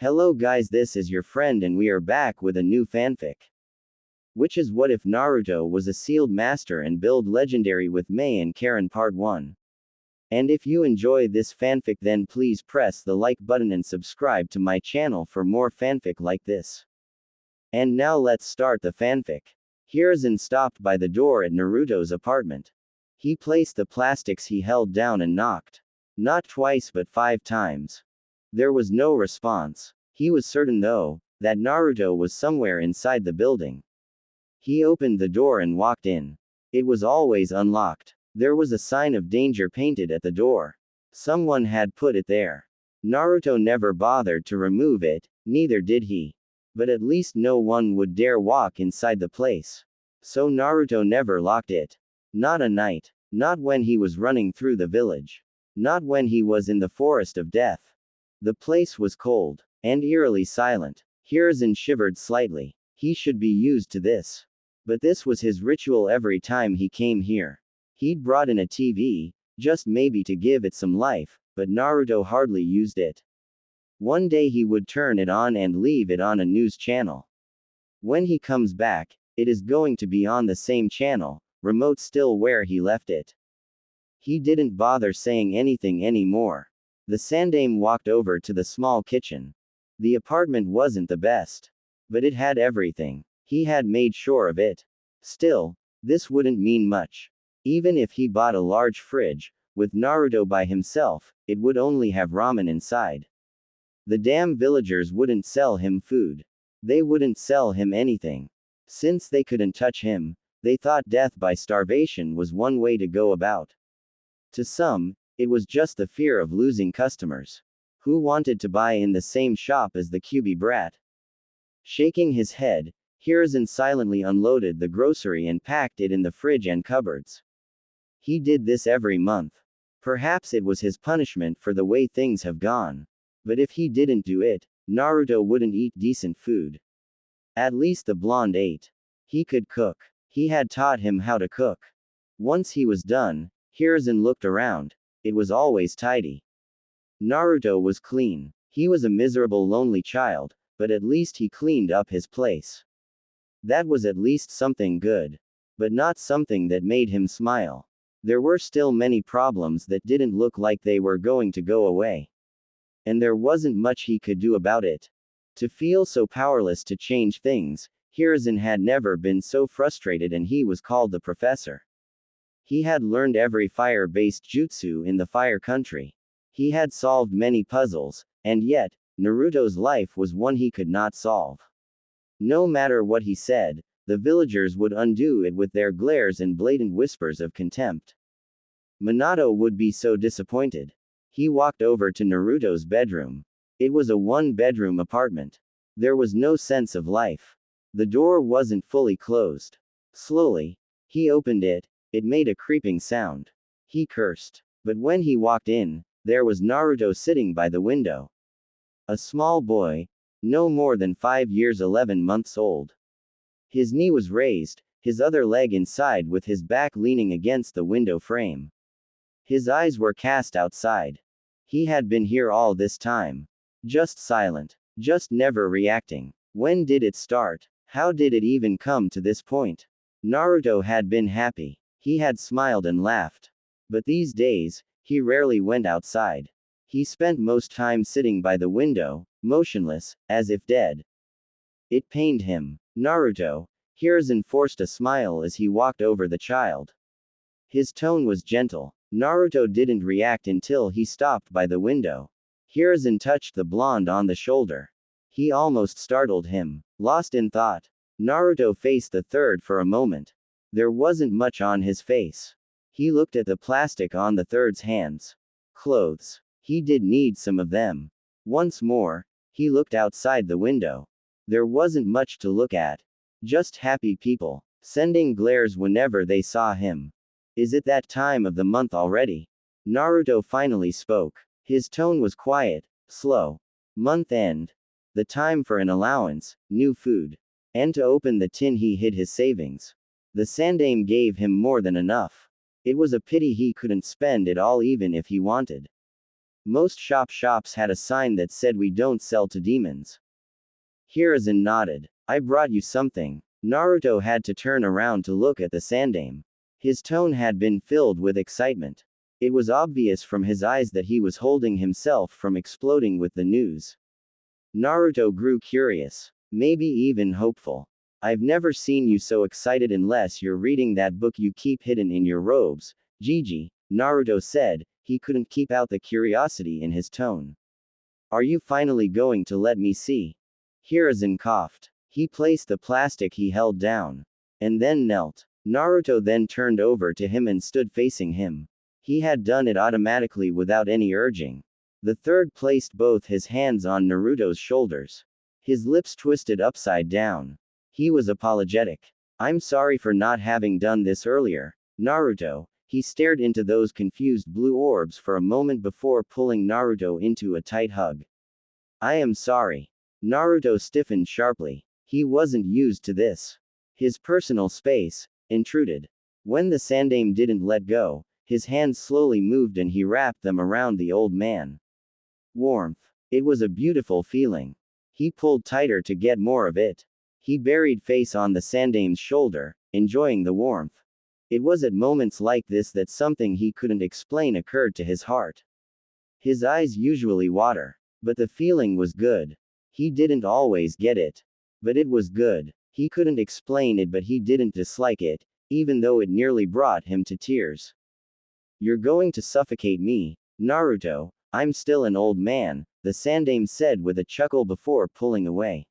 Hello guys, this is your friend and we are back with a new fanfic. Which is what if Naruto was a sealed master and build legendary with May and Karin part 1. And if you enjoy this fanfic then please press the like button and subscribe to my channel for more fanfic like this. And now let's start the fanfic. Hiruzen stopped by the door at Naruto's apartment. He placed the plastics he held down and knocked. Not twice but 5 times. There was no response. He was certain though, that Naruto was somewhere inside the building. He opened the door and walked in. It was always unlocked. There was a sign of danger painted at the door. Someone had put it there. Naruto never bothered to remove it, neither did he. But at least no one would dare walk inside the place. So Naruto never locked it. Not a night. Not when he was running through the village. Not when he was in the forest of death. The place was cold, and eerily silent. Hiruzen shivered slightly. He should be used to this. But this was his ritual every time he came here. He'd brought in a TV, just maybe to give it some life, but Naruto hardly used it. One day he would turn it on and leave it on a news channel. When he comes back, it is going to be on the same channel, remote still where he left it. He didn't bother saying anything anymore. The Sandaime walked over to the small kitchen. The apartment wasn't the best. But it had everything. He had made sure of it. Still, this wouldn't mean much. Even if he bought a large fridge, with Naruto by himself, it would only have ramen inside. The damn villagers wouldn't sell him food. They wouldn't sell him anything. Since they couldn't touch him, they thought death by starvation was one way to go about. To some, it was just the fear of losing customers. Who wanted to buy in the same shop as the Kyuubi brat? Shaking his head, Hiruzen silently unloaded the grocery and packed it in the fridge and cupboards. He did this every month. Perhaps it was his punishment for the way things have gone. But if he didn't do it, Naruto wouldn't eat decent food. At least the blonde ate. He could cook. He had taught him how to cook. Once he was done, Hiruzen looked around. It was always tidy. Naruto was clean. He was a miserable lonely child, but at least he cleaned up his place. That was at least something good. But not something that made him smile. There were still many problems that didn't look like they were going to go away. And there wasn't much he could do about it. To feel so powerless to change things, Hiruzen had never been so frustrated and he was called the professor. He had learned every fire-based jutsu in the fire country. He had solved many puzzles, and yet, Naruto's life was one he could not solve. No matter what he said, the villagers would undo it with their glares and blatant whispers of contempt. Minato would be so disappointed. He walked over to Naruto's bedroom. It was a one-bedroom apartment. There was no sense of life. The door wasn't fully closed. Slowly, he opened it. It made a creeping sound. He cursed. But when he walked in, there was Naruto sitting by the window. A small boy, no more than 5 years 11 months old. His knee was raised, his other leg inside with his back leaning against the window frame. His eyes were cast outside. He had been here all this time. Just silent. Just never reacting. When did it start? How did it even come to this point? Naruto had been happy. He had smiled and laughed. But these days, he rarely went outside. He spent most time sitting by the window, motionless, as if dead. It pained him. Naruto. Hiruzen forced a smile as he walked over the child. His tone was gentle. Naruto didn't react until he stopped by the window. Hiruzen touched the blonde on the shoulder. He almost startled him. Lost in thought, Naruto faced the third for a moment. There wasn't much on his face. He looked at the plastic on the third's hands. Clothes. He did need some of them. Once more, he looked outside the window. There wasn't much to look at. Just happy people, sending glares whenever they saw him. Is it that time of the month already? Naruto finally spoke. His tone was quiet, slow. Month end. The time for an allowance, new food. And to open the tin he hid his savings. The Sandaime gave him more than enough. It was a pity he couldn't spend it all even if he wanted. Most shops had a sign that said we don't sell to demons. Hiruzen nodded. I brought you something. Naruto had to turn around to look at the Sandame. His tone had been filled with excitement. It was obvious from his eyes that he was holding himself from exploding with the news. Naruto grew curious. Maybe even hopeful. I've never seen you so excited unless you're reading that book you keep hidden in your robes, Gigi, Naruto said. He couldn't keep out the curiosity in his tone. Are you finally going to let me see? Hiruzen coughed. He placed the plastic he held down. And then knelt. Naruto then turned over to him and stood facing him. He had done it automatically without any urging. The third placed both his hands on Naruto's shoulders. His lips twisted upside down. He was apologetic. I'm sorry for not having done this earlier, Naruto. He stared into those confused blue orbs for a moment before pulling Naruto into a tight hug. I am sorry. Naruto stiffened sharply. He wasn't used to this. His personal space intruded. When the Sandame didn't let go, his hands slowly moved and he wrapped them around the old man. Warmth. It was a beautiful feeling. He pulled tighter to get more of it. He buried face on the Sandame's shoulder, enjoying the warmth. It was at moments like this that something he couldn't explain occurred to his heart. His eyes usually water. But the feeling was good. He didn't always get it. But it was good. He couldn't explain it, but he didn't dislike it, even though it nearly brought him to tears. You're going to suffocate me, Naruto. I'm still an old man, the Sandame said with a chuckle before pulling away.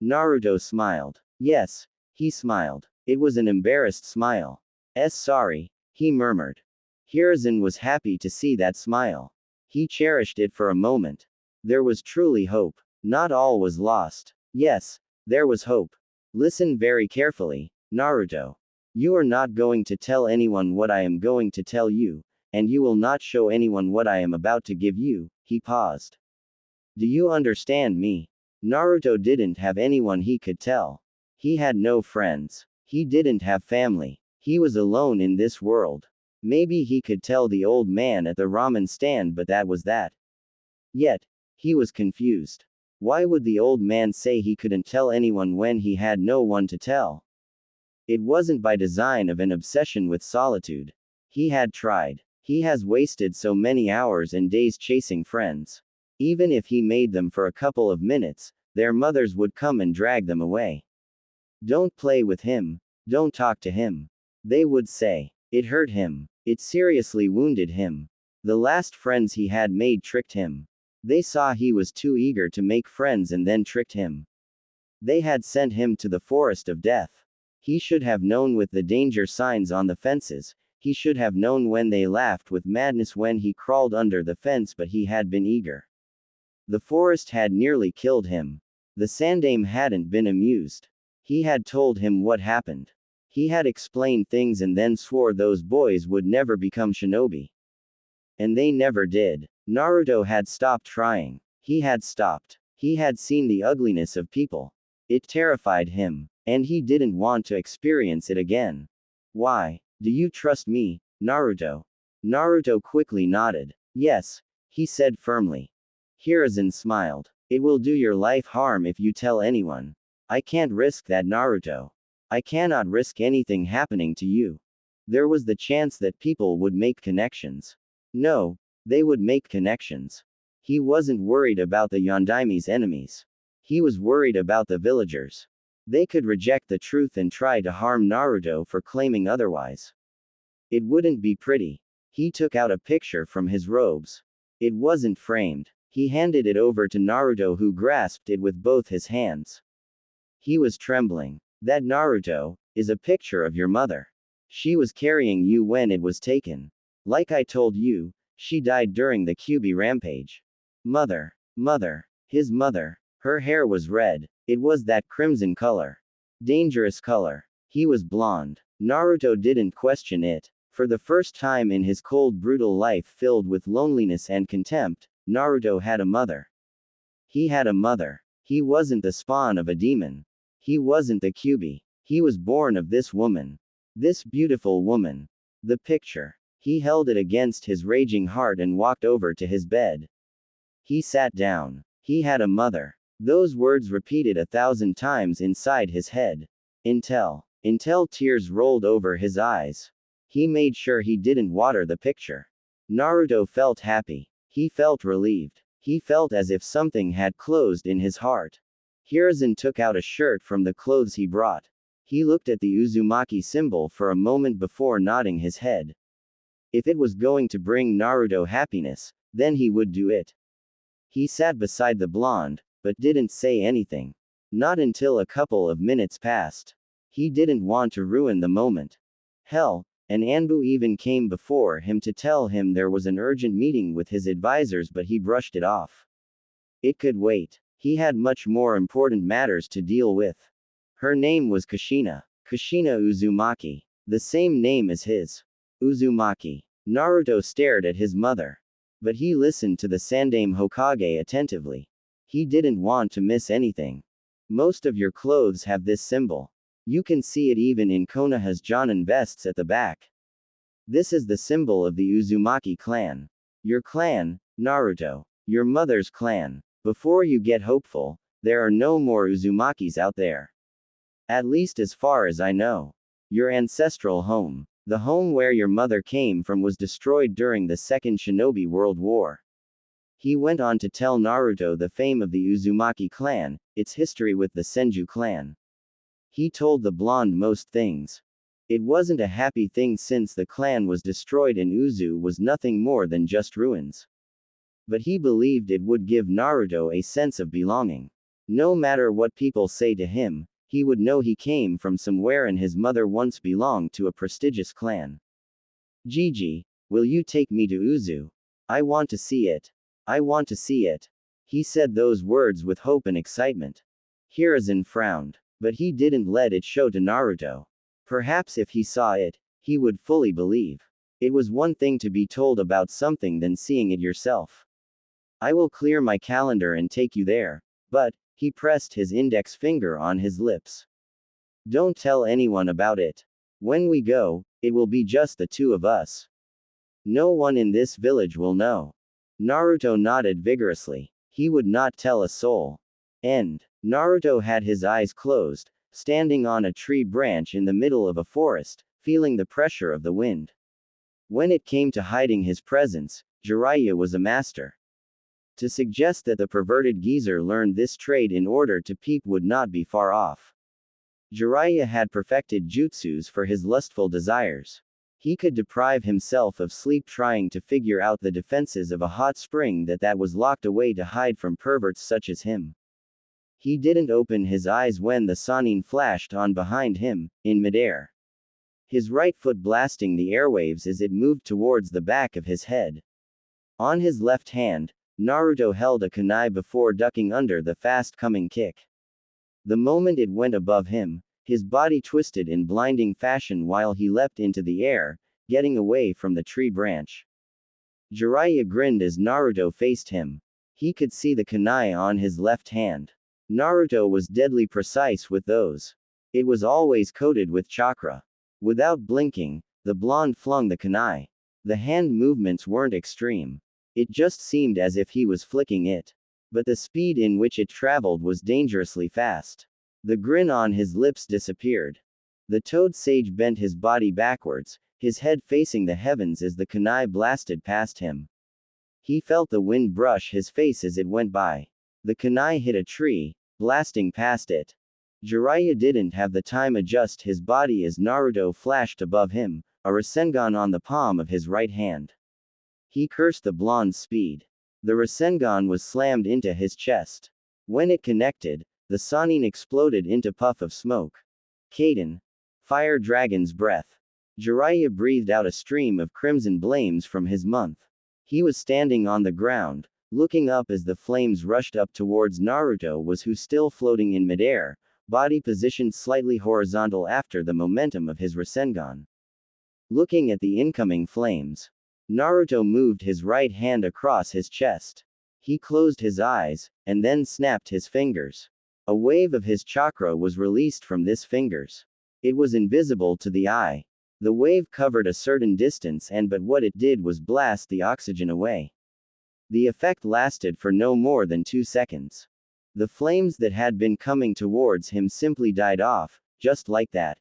Naruto smiled. Yes, he smiled. It was an embarrassed smile. Sorry, he murmured. Hiruzen was happy to see that smile. He cherished it for a moment. There was truly hope. Not all was lost. Yes, there was hope. Listen very carefully, Naruto. You are not going to tell anyone what I am going to tell you, and you will not show anyone what I am about to give you. He paused. Do you understand me? Naruto didn't have anyone he could tell. He had no friends. He didn't have family. He was alone in this world. Maybe he could tell the old man at the ramen stand, but that was that. Yet, he was confused. Why would the old man say he couldn't tell anyone when he had no one to tell? It wasn't by design of an obsession with solitude. He had tried. He has wasted so many hours and days chasing friends. Even if he made them for a couple of minutes, their mothers would come and drag them away. Don't play with him. Don't talk to him. They would say. It hurt him. It seriously wounded him. The last friends he had made tricked him. They saw he was too eager to make friends and then tricked him. They had sent him to the forest of death. He should have known with the danger signs on the fences. He should have known when they laughed with madness when he crawled under the fence, but he had been eager. The forest had nearly killed him. The Sandame hadn't been amused. He had told him what happened. He had explained things and then swore those boys would never become shinobi. And they never did. Naruto had stopped trying. He had stopped. He had seen the ugliness of people. It terrified him. And he didn't want to experience it again. Why? Do you trust me, Naruto? Naruto quickly nodded. Yes, he said firmly. Hiruzen smiled. It will do your life harm if you tell anyone. I can't risk that, Naruto. I cannot risk anything happening to you. There was the chance that people would make connections. No, they would make connections. He wasn't worried about the Yondaime's enemies. He was worried about the villagers. They could reject the truth and try to harm Naruto for claiming otherwise. It wouldn't be pretty. He took out a picture from his robes. It wasn't framed. He handed it over to Naruto, who grasped it with both his hands. He was trembling. That, Naruto, is a picture of your mother. She was carrying you when it was taken. Like I told you, she died during the Kyuubi rampage. Mother. His mother. Her hair was red. It was that crimson color. Dangerous color. He was blonde. Naruto didn't question it. For the first time in his cold, brutal life filled with loneliness and contempt, Naruto had a mother. He had a mother. He wasn't the spawn of a demon. He wasn't the Kyuubi. He was born of this woman. This beautiful woman. The picture. He held it against his raging heart and walked over to his bed. He sat down. He had a mother. Those words repeated 1,000 times inside his head. Until tears rolled over his eyes. He made sure he didn't water the picture. Naruto felt happy. He felt relieved. He felt as if something had closed in his heart. Hiruzen took out a shirt from the clothes he brought. He looked at the Uzumaki symbol for a moment before nodding his head. If it was going to bring Naruto happiness, then he would do it. He sat beside the blonde, but didn't say anything. Not until a couple of minutes passed. He didn't want to ruin the moment. Hell, and Anbu even came before him to tell him there was an urgent meeting with his advisors, but he brushed it off. It could wait. He had much more important matters to deal with. Her name was Kushina. Kushina Uzumaki. The same name as his. Uzumaki. Naruto stared at his mother. But he listened to the Sandaime Hokage attentively. He didn't want to miss anything. Most of your clothes have this symbol. You can see it even in Konoha's Jonin vests at the back. This is the symbol of the Uzumaki clan. Your clan, Naruto. Your mother's clan. Before you get hopeful, there are no more Uzumakis out there. At least as far as I know. Your ancestral home, the home where your mother came from, was destroyed during the Second Shinobi World War. He went on to tell Naruto the fame of the Uzumaki clan, its history with the Senju clan. He told the blonde most things. It wasn't a happy thing since the clan was destroyed and Uzu was nothing more than just ruins. But he believed it would give Naruto a sense of belonging. No matter what people say to him, he would know he came from somewhere and his mother once belonged to a prestigious clan. Gigi, will you take me to Uzu? I want to see it. I want to see it. He said those words with hope and excitement. Hiruzen frowned. But he didn't let it show to Naruto. Perhaps if he saw it, he would fully believe. It was one thing to be told about something than seeing it yourself. I will clear my calendar and take you there. But, he pressed his index finger on his lips. Don't tell anyone about it. When we go, it will be just the two of us. No one in this village will know. Naruto nodded vigorously. He would not tell a soul. Naruto had his eyes closed, standing on a tree branch in the middle of a forest, feeling the pressure of the wind. When it came to hiding his presence, Jiraiya was a master. To suggest that the perverted geezer learned this trade in order to peep would not be far off. Jiraiya had perfected jutsus for his lustful desires. He could deprive himself of sleep trying to figure out the defenses of a hot spring that was locked away to hide from perverts such as him. He didn't open his eyes when the Sannin flashed on behind him, in midair. His right foot blasting the airwaves as it moved towards the back of his head. On his left hand, Naruto held a kunai before ducking under the fast-coming kick. The moment it went above him, his body twisted in blinding fashion while he leapt into the air, getting away from the tree branch. Jiraiya grinned as Naruto faced him. He could see the kunai on his left hand. Naruto was deadly precise with those. It was always coated with chakra. Without blinking, the blonde flung the kunai. The hand movements weren't extreme. It just seemed as if he was flicking it. But the speed in which it traveled was dangerously fast. The grin on his lips disappeared. The toad sage bent his body backwards, his head facing the heavens as the kunai blasted past him. He felt the wind brush his face as it went by. The kunai hit a tree, blasting past it. Jiraiya didn't have the time adjust his body as Naruto flashed above him, a Rasengan on the palm of his right hand. He cursed the blonde's speed. The Rasengan was slammed into his chest. When it connected, the Sannin exploded into puff of smoke. Kaden. Fire dragon's breath. Jiraiya breathed out a stream of crimson flames from his mouth. He was standing on the ground, looking up as the flames rushed up towards Naruto who still floating in midair, body positioned slightly horizontal after the momentum of his Rasengan. Looking at the incoming flames, Naruto moved his right hand across his chest. He closed his eyes, and then snapped his fingers. A wave of his chakra was released from this fingers. It was invisible to the eye. The wave covered a certain distance but what it did was blast the oxygen away. The effect lasted for no more than 2 seconds. The flames that had been coming towards him simply died off, just like that.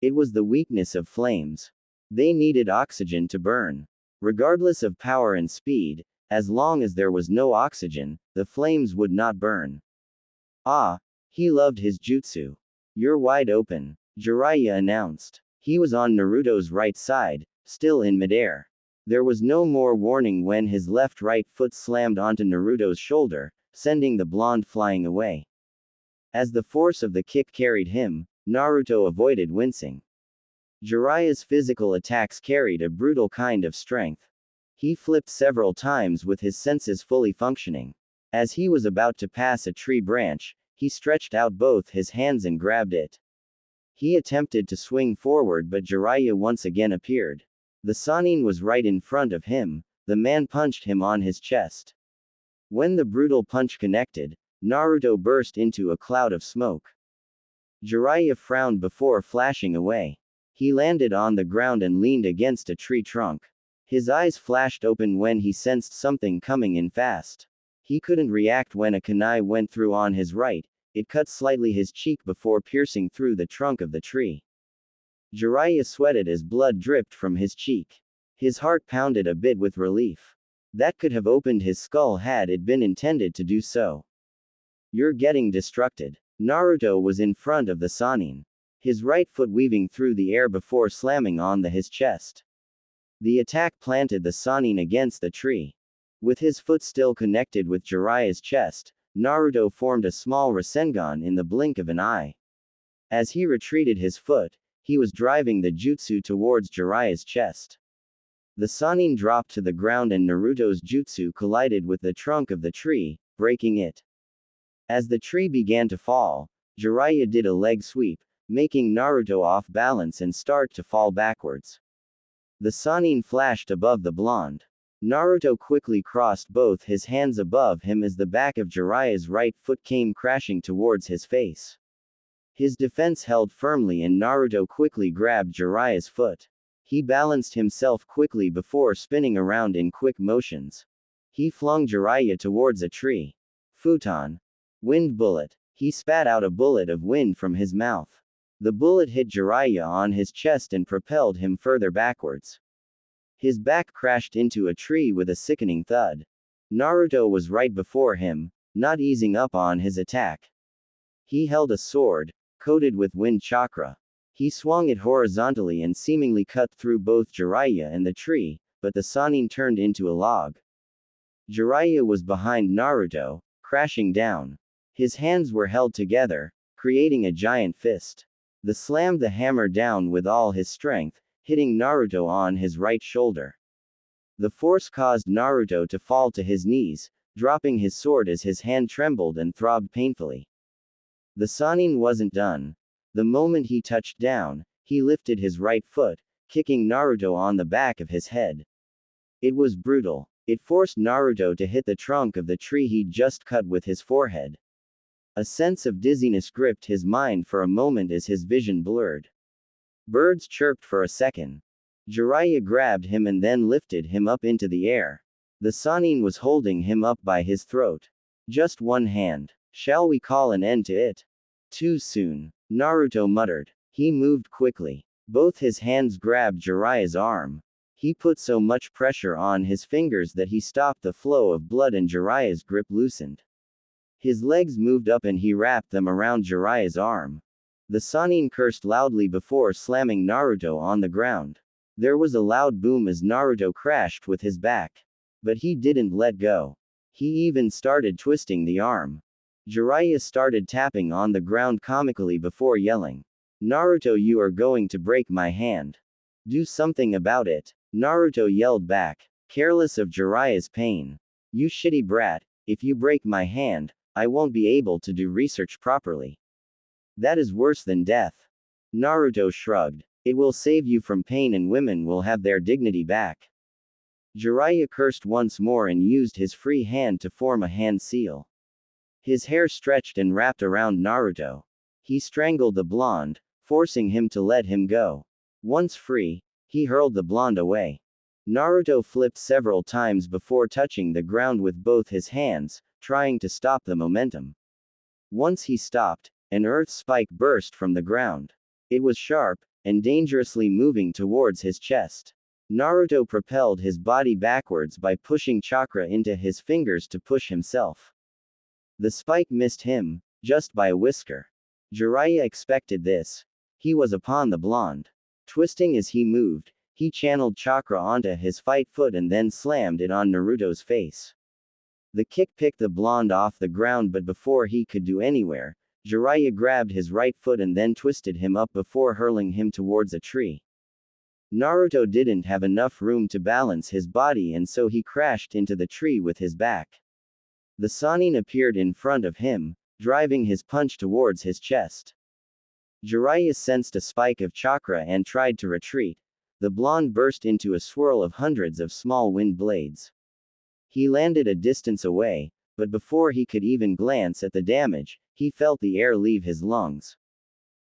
It was the weakness of flames. They needed oxygen to burn. Regardless of power and speed, as long as there was no oxygen, the flames would not burn. Ah, he loved his jutsu. You're wide open, Jiraiya announced. He was on Naruto's right side, still in midair. There was no more warning when his right foot slammed onto Naruto's shoulder, sending the blonde flying away. As the force of the kick carried him, Naruto avoided wincing. Jiraiya's physical attacks carried a brutal kind of strength. He flipped several times with his senses fully functioning. As he was about to pass a tree branch, he stretched out both his hands and grabbed it. He attempted to swing forward but Jiraiya once again appeared. The Sannin was right in front of him, the man punched him on his chest. When the brutal punch connected, Naruto burst into a cloud of smoke. Jiraiya frowned before flashing away. He landed on the ground and leaned against a tree trunk. His eyes flashed open when he sensed something coming in fast. He couldn't react when a kunai went through on his right, it cut slightly his cheek before piercing through the trunk of the tree. Jiraiya sweated as blood dripped from his cheek. His heart pounded a bit with relief. That could have opened his skull had it been intended to do so. You're getting distracted. Naruto was in front of the Sannin. His right foot weaving through the air before slamming on his chest. The attack planted the Sannin against the tree. With his foot still connected with Jiraiya's chest, Naruto formed a small Rasengan in the blink of an eye. As he retreated his foot, he was driving the jutsu towards Jiraiya's chest. The Sannin dropped to the ground and Naruto's jutsu collided with the trunk of the tree, breaking it. As the tree began to fall, Jiraiya did a leg sweep, making Naruto off balance and start to fall backwards. The Sannin flashed above the blonde. Naruto quickly crossed both his hands above him as the back of Jiraiya's right foot came crashing towards his face. His defense held firmly and Naruto quickly grabbed Jiraiya's foot. He balanced himself quickly before spinning around in quick motions. He flung Jiraiya towards a tree. Futon. Wind bullet. He spat out a bullet of wind from his mouth. The bullet hit Jiraiya on his chest and propelled him further backwards. His back crashed into a tree with a sickening thud. Naruto was right before him, not easing up on his attack. He held a sword, coated with wind chakra. He swung it horizontally and seemingly cut through both Jiraiya and the tree, but the Sannin turned into a log. Jiraiya was behind Naruto, crashing down. His hands were held together, creating a giant fist. Slammed the hammer down with all his strength, hitting Naruto on his right shoulder. The force caused Naruto to fall to his knees, dropping his sword as his hand trembled and throbbed painfully. The Sannin wasn't done. The moment he touched down, he lifted his right foot, kicking Naruto on the back of his head. It was brutal. It forced Naruto to hit the trunk of the tree he'd just cut with his forehead. A sense of dizziness gripped his mind for a moment as his vision blurred. Birds chirped for a second. Jiraiya grabbed him and then lifted him up into the air. The Sannin was holding him up by his throat. Just one hand. Shall we call an end to it? Too soon. Naruto muttered. He moved quickly. Both his hands grabbed Jiraiya's arm. He put so much pressure on his fingers that he stopped the flow of blood and Jiraiya's grip loosened. His legs moved up and he wrapped them around Jiraiya's arm. The Sannin cursed loudly before slamming Naruto on the ground. There was a loud boom as Naruto crashed with his back. But he didn't let go. He even started twisting the arm. Jiraiya started tapping on the ground comically before yelling. Naruto, you are going to break my hand. Do something about it. Naruto yelled back, careless of Jiraiya's pain. You shitty brat, if you break my hand, I won't be able to do research properly. That is worse than death. Naruto shrugged. It will save you from pain and women will have their dignity back. Jiraiya cursed once more and used his free hand to form a hand seal. His hair stretched and wrapped around Naruto. He strangled the blonde, forcing him to let him go. Once free, he hurled the blonde away. Naruto flipped several times before touching the ground with both his hands, trying to stop the momentum. Once he stopped, an earth spike burst from the ground. It was sharp, and dangerously moving towards his chest. Naruto propelled his body backwards by pushing chakra into his fingers to push himself. The spike missed him, just by a whisker. Jiraiya expected this. He was upon the blonde. Twisting as he moved, he channeled chakra onto his fight foot and then slammed it on Naruto's face. The kick picked the blonde off the ground, but before he could do anywhere, Jiraiya grabbed his right foot and then twisted him up before hurling him towards a tree. Naruto didn't have enough room to balance his body, and so he crashed into the tree with his back. The Sannin appeared in front of him, driving his punch towards his chest. Jiraiya sensed a spike of chakra and tried to retreat. The blonde burst into a swirl of hundreds of small wind blades. He landed a distance away, but before he could even glance at the damage, he felt the air leave his lungs.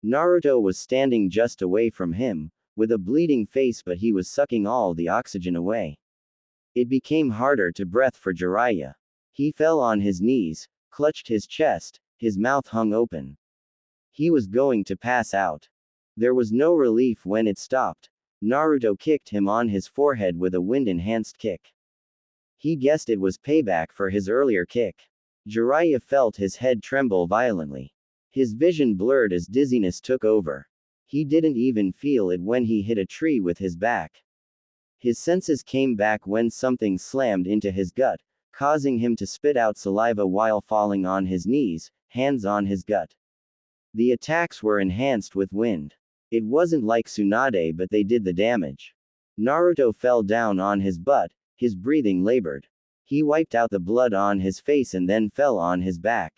Naruto was standing just away from him, with a bleeding face, but he was sucking all the oxygen away. It became harder to breathe for Jiraiya. He fell on his knees, clutched his chest, his mouth hung open. He was going to pass out. There was no relief when it stopped. Naruto kicked him on his forehead with a wind-enhanced kick. He guessed it was payback for his earlier kick. Jiraiya felt his head tremble violently. His vision blurred as dizziness took over. He didn't even feel it when he hit a tree with his back. His senses came back when something slammed into his gut, causing him to spit out saliva while falling on his knees, hands on his gut. The attacks were enhanced with wind. It wasn't like Tsunade, but they did the damage. Naruto fell down on his butt, his breathing labored. He wiped out the blood on his face and then fell on his back.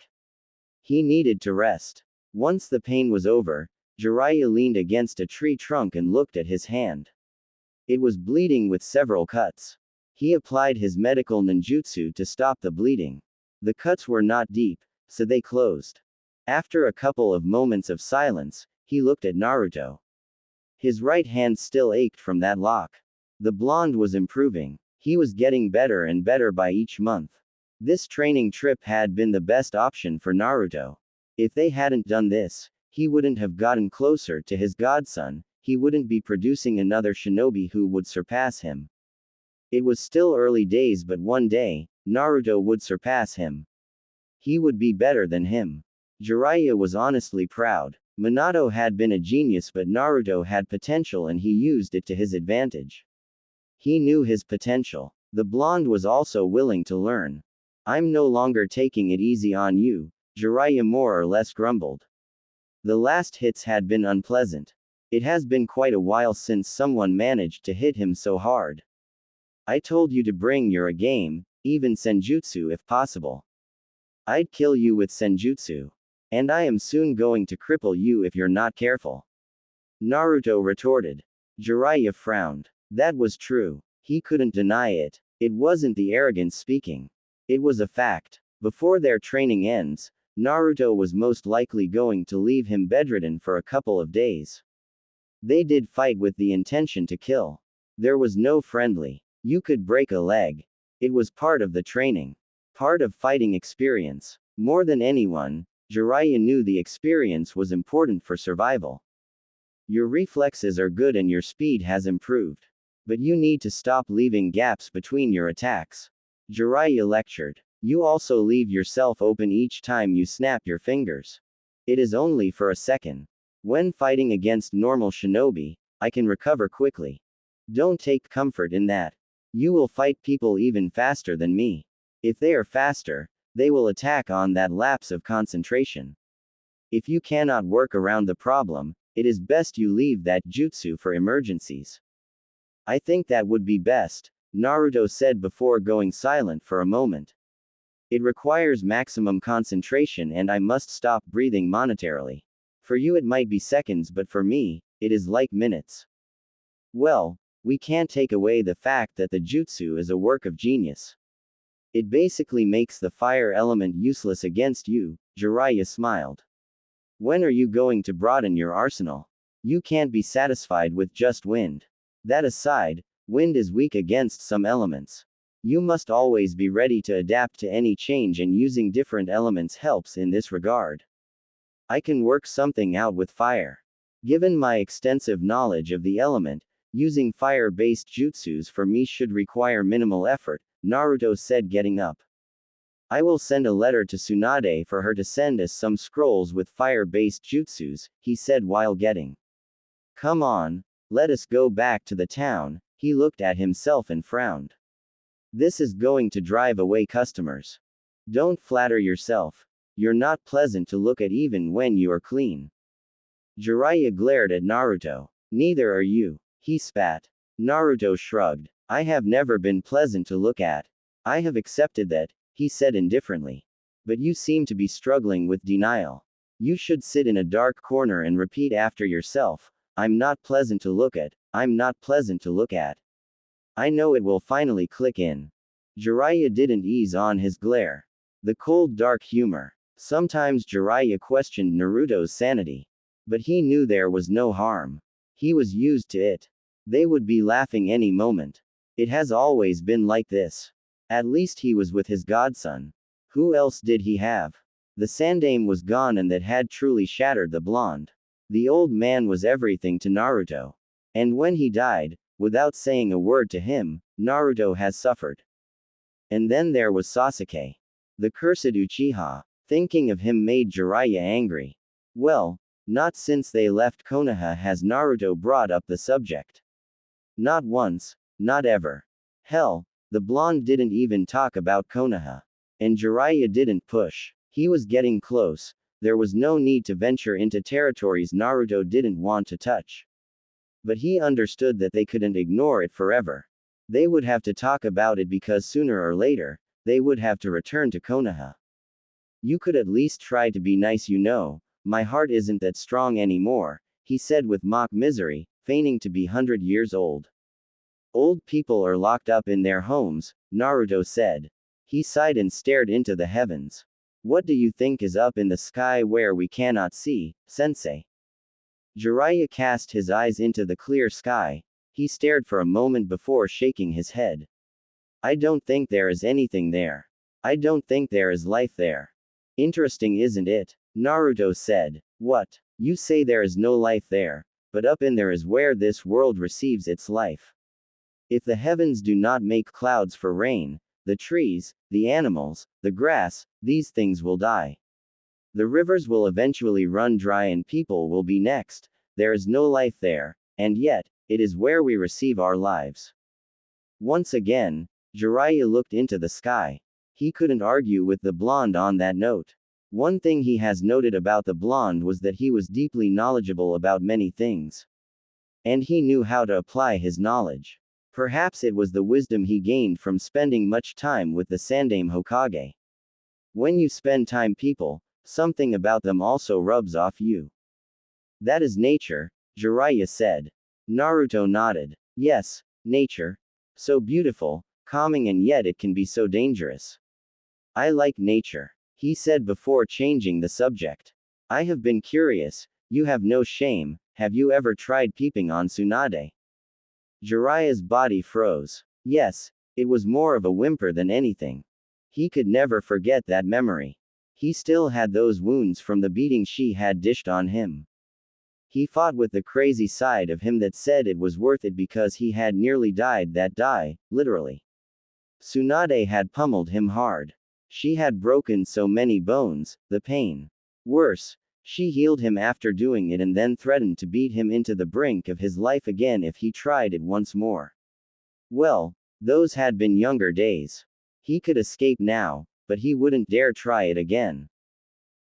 He needed to rest. Once the pain was over, Jiraiya leaned against a tree trunk and looked at his hand. It was bleeding with several cuts. He applied his medical ninjutsu to stop the bleeding. The cuts were not deep, so they closed. After a couple of moments of silence, he looked at Naruto. His right hand still ached from that lock. The blonde was improving. He was getting better and better by each month. This training trip had been the best option for Naruto. If they hadn't done this, he wouldn't have gotten closer to his godson, he wouldn't be producing another shinobi who would surpass him. It was still early days, but one day, Naruto would surpass him. He would be better than him. Jiraiya was honestly proud. Minato had been a genius, but Naruto had potential and he used it to his advantage. He knew his potential. The blonde was also willing to learn. "I'm no longer taking it easy on you," Jiraiya more or less grumbled. The last hits had been unpleasant. It has been quite a while since someone managed to hit him so hard. "I told you to bring your A game, even senjutsu if possible. I'd kill you with senjutsu. And I am soon going to cripple you if you're not careful," Naruto retorted. Jiraiya frowned. That was true. He couldn't deny it. It wasn't the arrogance speaking. It was a fact. Before their training ends, Naruto was most likely going to leave him bedridden for a couple of days. They did fight with the intention to kill. There was no friendly. You could break a leg. It was part of the training. Part of fighting experience. More than anyone, Jiraiya knew the experience was important for survival. Your reflexes are good and your speed has improved. But you need to stop leaving gaps between your attacks. Jiraiya lectured. You also leave yourself open each time you snap your fingers. It is only for a second. When fighting against normal shinobi, I can recover quickly. Don't take comfort in that. You will fight people even faster than me. If they are faster, they will attack on that lapse of concentration. If you cannot work around the problem, it is best you leave that jutsu for emergencies. I think that would be best, Naruto said before going silent for a moment. It requires maximum concentration and I must stop breathing monetarily. For you it might be seconds, but for me, it is like minutes. Well, we can't take away the fact that the jutsu is a work of genius. It basically makes the fire element useless against you, Jiraiya smiled. When are you going to broaden your arsenal? You can't be satisfied with just wind. That aside, wind is weak against some elements. You must always be ready to adapt to any change, and using different elements helps in this regard. I can work something out with fire. Given my extensive knowledge of the element, using fire-based jutsus for me should require minimal effort, Naruto said, getting up. I will send a letter to Tsunade for her to send us some scrolls with fire-based jutsus, he said while getting. Come on, let us go back to the town. He looked at himself and frowned. This is going to drive away customers. Don't flatter yourself. You're not pleasant to look at even when you are clean. Jiraiya glared at Naruto. Neither are you. He spat. Naruto shrugged. I have never been pleasant to look at. I have accepted that, he said indifferently. But you seem to be struggling with denial. You should sit in a dark corner and repeat after yourself. I'm not pleasant to look at. I'm not pleasant to look at. I know it will finally click in. Jiraiya didn't ease on his glare. The cold dark humor. Sometimes Jiraiya questioned Naruto's sanity. But he knew there was no harm. He was used to it. They would be laughing any moment. It has always been like this. At least he was with his godson. Who else did he have? The Sandaime was gone, and that had truly shattered the blonde. The old man was everything to Naruto. And when he died, without saying a word to him, Naruto has suffered. And then there was Sasuke. The cursed Uchiha. Thinking of him made Jiraiya angry. Well, not since they left Konoha has Naruto brought up the subject. Not once, not ever. Hell, the blonde didn't even talk about Konoha. And Jiraiya didn't push. He was getting close. There was no need to venture into territories Naruto didn't want to touch. But he understood that they couldn't ignore it forever. They would have to talk about it because sooner or later, they would have to return to Konoha. You could at least try to be nice, you know. My heart isn't that strong anymore, he said with mock misery, feigning to be 100 years old. Old people are locked up in their homes, Naruto said. He sighed and stared into the heavens. What do you think is up in the sky where we cannot see, sensei? Jiraiya cast his eyes into the clear sky. He stared for a moment before shaking his head. I don't think there is anything there. I don't think there is life there. Interesting, isn't it? Naruto said. What? You say there is no life there, but up in there is where this world receives its life. If the heavens do not make clouds for rain, the trees, the animals, the grass, these things will die. The rivers will eventually run dry and people will be next. There is no life there, and yet, it is where we receive our lives. Once again, Jiraiya looked into the sky. He couldn't argue with the blonde on that note. One thing he has noted about the blonde was that he was deeply knowledgeable about many things. And he knew how to apply his knowledge. Perhaps it was the wisdom he gained from spending much time with the Sandaime Hokage. When you spend time people, something about them also rubs off you. That is nature, Jiraiya said. Naruto nodded. Yes, nature. So beautiful, calming, and yet it can be so dangerous. I like nature, he said before changing the subject. I have been curious, you have no shame, have you ever tried peeping on Tsunade? Jiraiya's body froze. Yes, it was more of a whimper than anything. He could never forget that memory. He still had those wounds from the beating she had dished on him. He fought with the crazy side of him that said it was worth it because he had nearly died that day, literally. Tsunade had pummeled him hard. She had broken so many bones, the pain. Worse, she healed him after doing it and then threatened to beat him into the brink of his life again if he tried it once more. Well, those had been younger days. He could escape now, but he wouldn't dare try it again.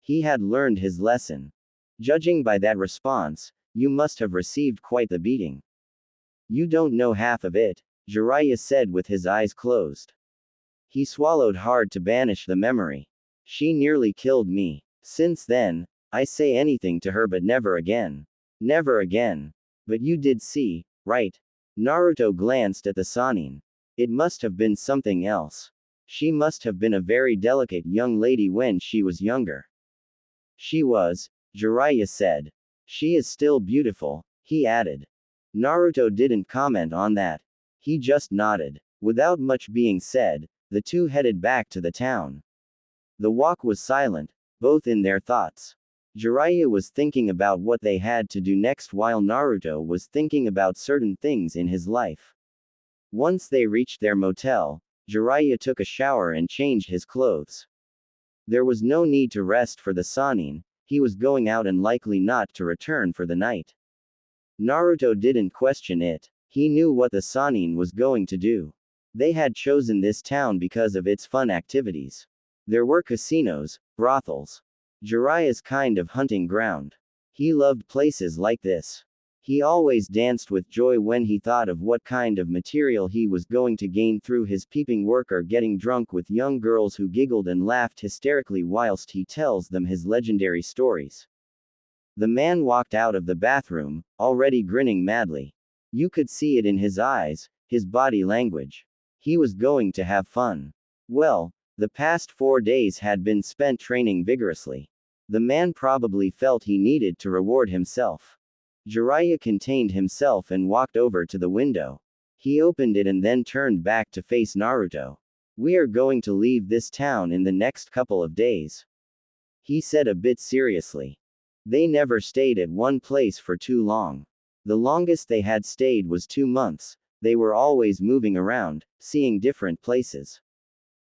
He had learned his lesson. Judging by that response, you must have received quite the beating. You don't know half of it, Jiraiya said with his eyes closed. He swallowed hard to banish the memory. She nearly killed me. Since then, I say anything to her but never again. Never again. But you did see, right? Naruto glanced at the Sannin. It must have been something else. She must have been a very delicate young lady when she was younger. She was, Jiraiya said. She is still beautiful, he added. Naruto didn't comment on that. He just nodded. Without much being said, the two headed back to the town. The walk was silent, both in their thoughts. Jiraiya was thinking about what they had to do next while Naruto was thinking about certain things in his life. Once they reached their motel, Jiraiya took a shower and changed his clothes. There was no need to rest for the Sannin, he was going out and likely not to return for the night. Naruto didn't question it. He knew what the Sannin was going to do. They had chosen this town because of its fun activities. There were casinos, brothels. Jiraiya's kind of hunting ground. He loved places like this. He always danced with joy when he thought of what kind of material he was going to gain through his peeping work or getting drunk with young girls who giggled and laughed hysterically whilst he tells them his legendary stories. The man walked out of the bathroom, already grinning madly. You could see it in his eyes, his body language. He was going to have fun. Well, the past 4 days had been spent training vigorously. The man probably felt he needed to reward himself. Jiraiya contained himself and walked over to the window. He opened it and then turned back to face Naruto. We are going to leave this town in the next couple of days, he said a bit seriously. They never stayed at one place for too long. The longest they had stayed was 2 months. They were always moving around, seeing different places.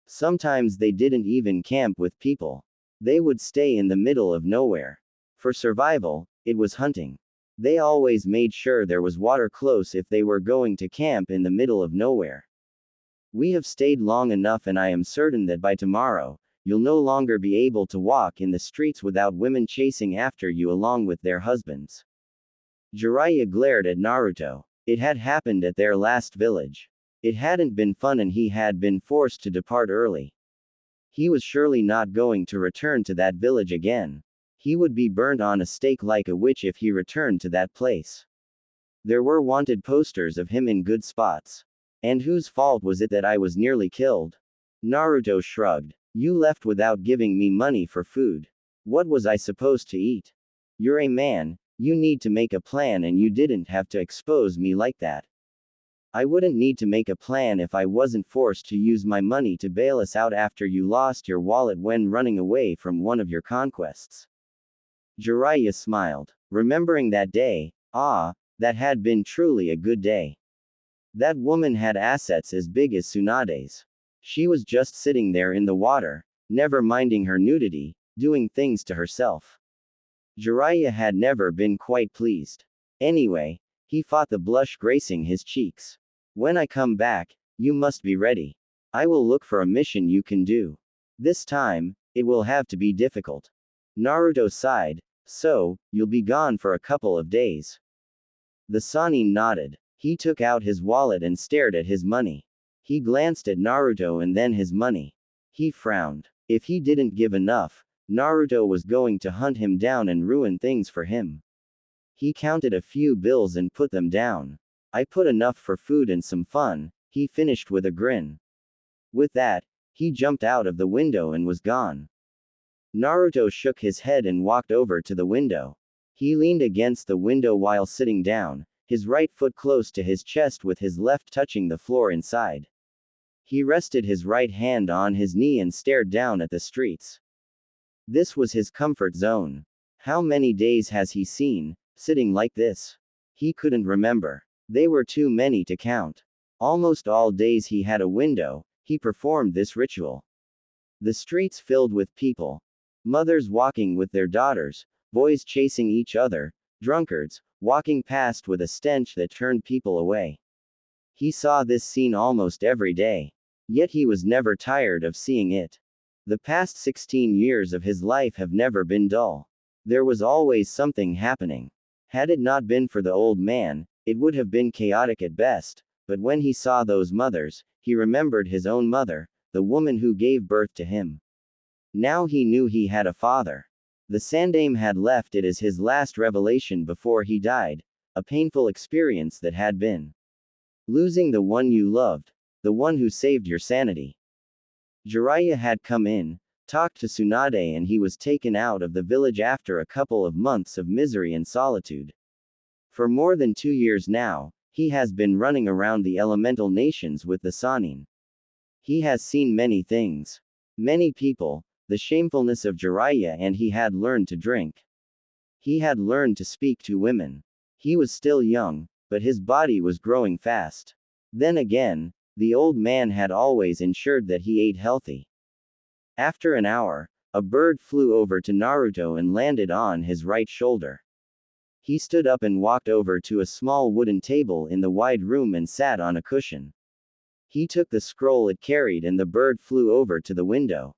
Sometimes they didn't even camp with people. They would stay in the middle of nowhere. For survival, it was hunting. They always made sure there was water close if they were going to camp in the middle of nowhere. We have stayed long enough and I am certain that by tomorrow, you'll no longer be able to walk in the streets without women chasing after you along with their husbands. Jiraiya glared at Naruto. It had happened at their last village. It hadn't been fun and he had been forced to depart early. He was surely not going to return to that village again. He would be burnt on a stake like a witch if he returned to that place. There were wanted posters of him in good spots. And whose fault was it that I was nearly killed? Naruto shrugged. You left without giving me money for food. What was I supposed to eat? You're a man, you need to make a plan and you didn't have to expose me like that. I wouldn't need to make a plan if I wasn't forced to use my money to bail us out after you lost your wallet when running away from one of your conquests. Jiraiya smiled, remembering that day. That had been truly a good day. That woman had assets as big as Tsunade's. She was just sitting there in the water, never minding her nudity, doing things to herself. Jiraiya had never been quite pleased. Anyway, he fought the blush gracing his cheeks. When I come back, you must be ready. I will look for a mission you can do. This time, it will have to be difficult. Naruto sighed. So, you'll be gone for a couple of days. The Sannin nodded. He took out his wallet and stared at his money. He glanced at Naruto and then his money. He frowned. If he didn't give enough, Naruto was going to hunt him down and ruin things for him. He counted a few bills and put them down. I put enough for food and some fun, he finished with a grin. With that, he jumped out of the window and was gone. Naruto shook his head and walked over to the window. He leaned against the window while sitting down, his right foot close to his chest with his left touching the floor inside. He rested his right hand on his knee and stared down at the streets. This was his comfort zone. How many days has he seen, sitting like this? He couldn't remember. They were too many to count. Almost all days he had a window, he performed this ritual. The streets filled with people. Mothers walking with their daughters, boys chasing each other, drunkards, walking past with a stench that turned people away. He saw this scene almost every day. Yet he was never tired of seeing it. The past 16 years of his life have never been dull. There was always something happening. Had it not been for the old man, it would have been chaotic at best, but when he saw those mothers, he remembered his own mother, the woman who gave birth to him. Now he knew he had a father. The Sandaime had left it as his last revelation before he died, a painful experience that had been losing the one you loved, the one who saved your sanity. Jiraiya had come in, talked to Tsunade and he was taken out of the village after a couple of months of misery and solitude. For more than 2 years now, he has been running around the elemental nations with the Sanin. He has seen many things. Many people, the shamefulness of Jiraiya, and he had learned to drink. He had learned to speak to women. He was still young, but his body was growing fast. Then again, the old man had always ensured that he ate healthy. After an hour, a bird flew over to Naruto and landed on his right shoulder. He stood up and walked over to a small wooden table in the wide room and sat on a cushion. He took the scroll it carried and the bird flew over to the window.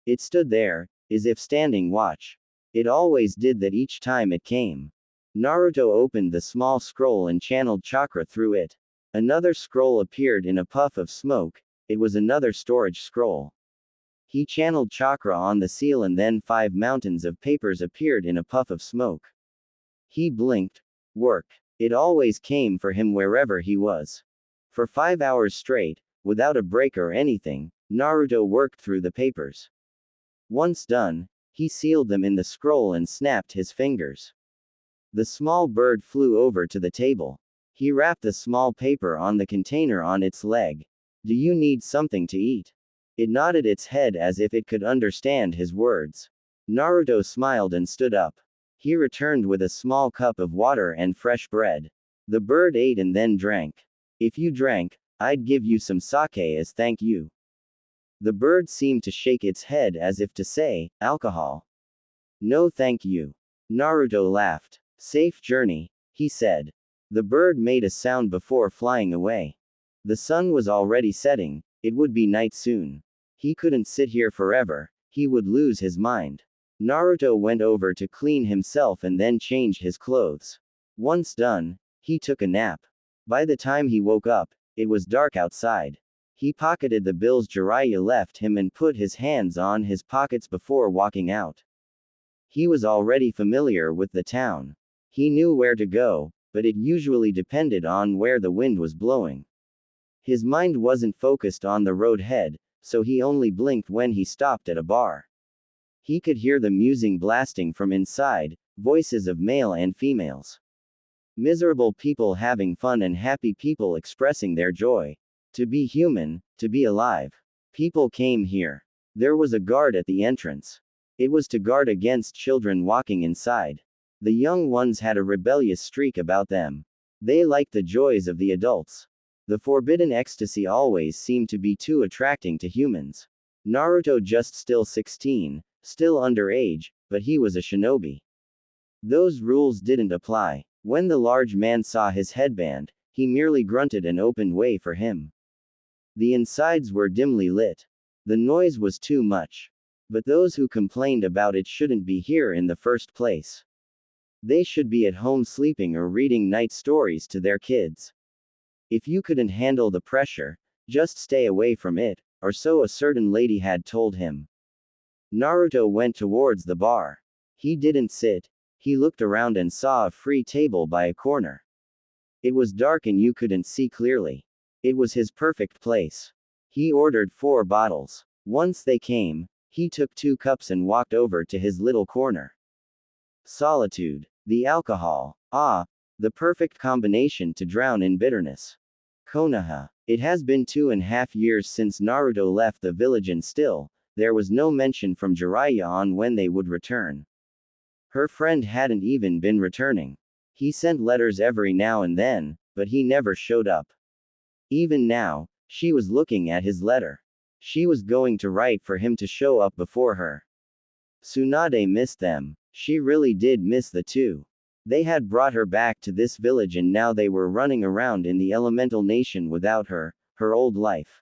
It stood there, as if standing watch. It always did that each time it came. Naruto opened the small scroll and channeled chakra through it. Another scroll appeared in a puff of smoke. It was another storage scroll. He channeled chakra on the seal and then 5 mountains of papers appeared in a puff of smoke. He blinked. Work. It always came for him wherever he was. For 5 hours straight, without a break or anything, Naruto worked through the papers. Once done, he sealed them in the scroll and snapped his fingers. The small bird flew over to the table. He wrapped the small paper on the container on its leg. Do you need something to eat? It nodded its head as if it could understand his words. Naruto smiled and stood up. He returned with a small cup of water and fresh bread. The bird ate and then drank. If you drank, I'd give you some sake as thank you. The bird seemed to shake its head as if to say, alcohol. No thank you. Naruto laughed. Safe journey, he said. The bird made a sound before flying away. The sun was already setting, it would be night soon. He couldn't sit here forever, he would lose his mind. Naruto went over to clean himself and then changed his clothes. Once done, he took a nap. By the time he woke up, it was dark outside. He pocketed the bills Jiraiya left him and put his hands on his pockets before walking out. He was already familiar with the town. He knew where to go, but it usually depended on where the wind was blowing. His mind wasn't focused on the road ahead, so he only blinked when he stopped at a bar. He could hear the music blasting from inside, voices of male and females. Miserable people having fun and happy people expressing their joy. To be human, to be alive. People came here. There was a guard at the entrance. It was to guard against children walking inside. The young ones had a rebellious streak about them. They liked the joys of the adults. The forbidden ecstasy always seemed to be too attracting to humans. Naruto just still 16, still underage, but he was a shinobi. Those rules didn't apply. When the large man saw his headband, he merely grunted and opened way for him. The insides were dimly lit. The noise was too much. But those who complained about it shouldn't be here in the first place. They should be at home sleeping or reading night stories to their kids. If you couldn't handle the pressure, just stay away from it, or so a certain lady had told him. Naruto went towards the bar. He didn't sit. He looked around and saw a free table by a corner. It was dark and you couldn't see clearly. It was his perfect place. He ordered 4 bottles. Once they came, he took 2 cups and walked over to his little corner. Solitude. The alcohol. Ah, the perfect combination to drown in bitterness. Konoha. It has been 2.5 years since Naruto left the village and still, there was no mention from Jiraiya on when they would return. Her friend hadn't even been returning. He sent letters every now and then, but he never showed up. Even now, she was looking at his letter. She was going to write for him to show up before her. Tsunade missed them. She really did miss the two. They had brought her back to this village and now they were running around in the elemental nation without her, her old life.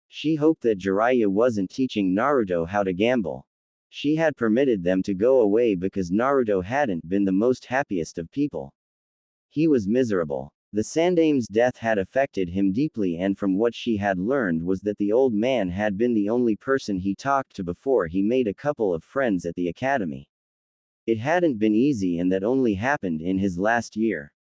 She hoped that Jiraiya wasn't teaching Naruto how to gamble. She had permitted them to go away because Naruto hadn't been the most happiest of people. He was miserable. The Sandame's death had affected him deeply, and from what she had learned was that the old man had been the only person he talked to before he made a couple of friends at the academy. It hadn't been easy, and that only happened in his last year.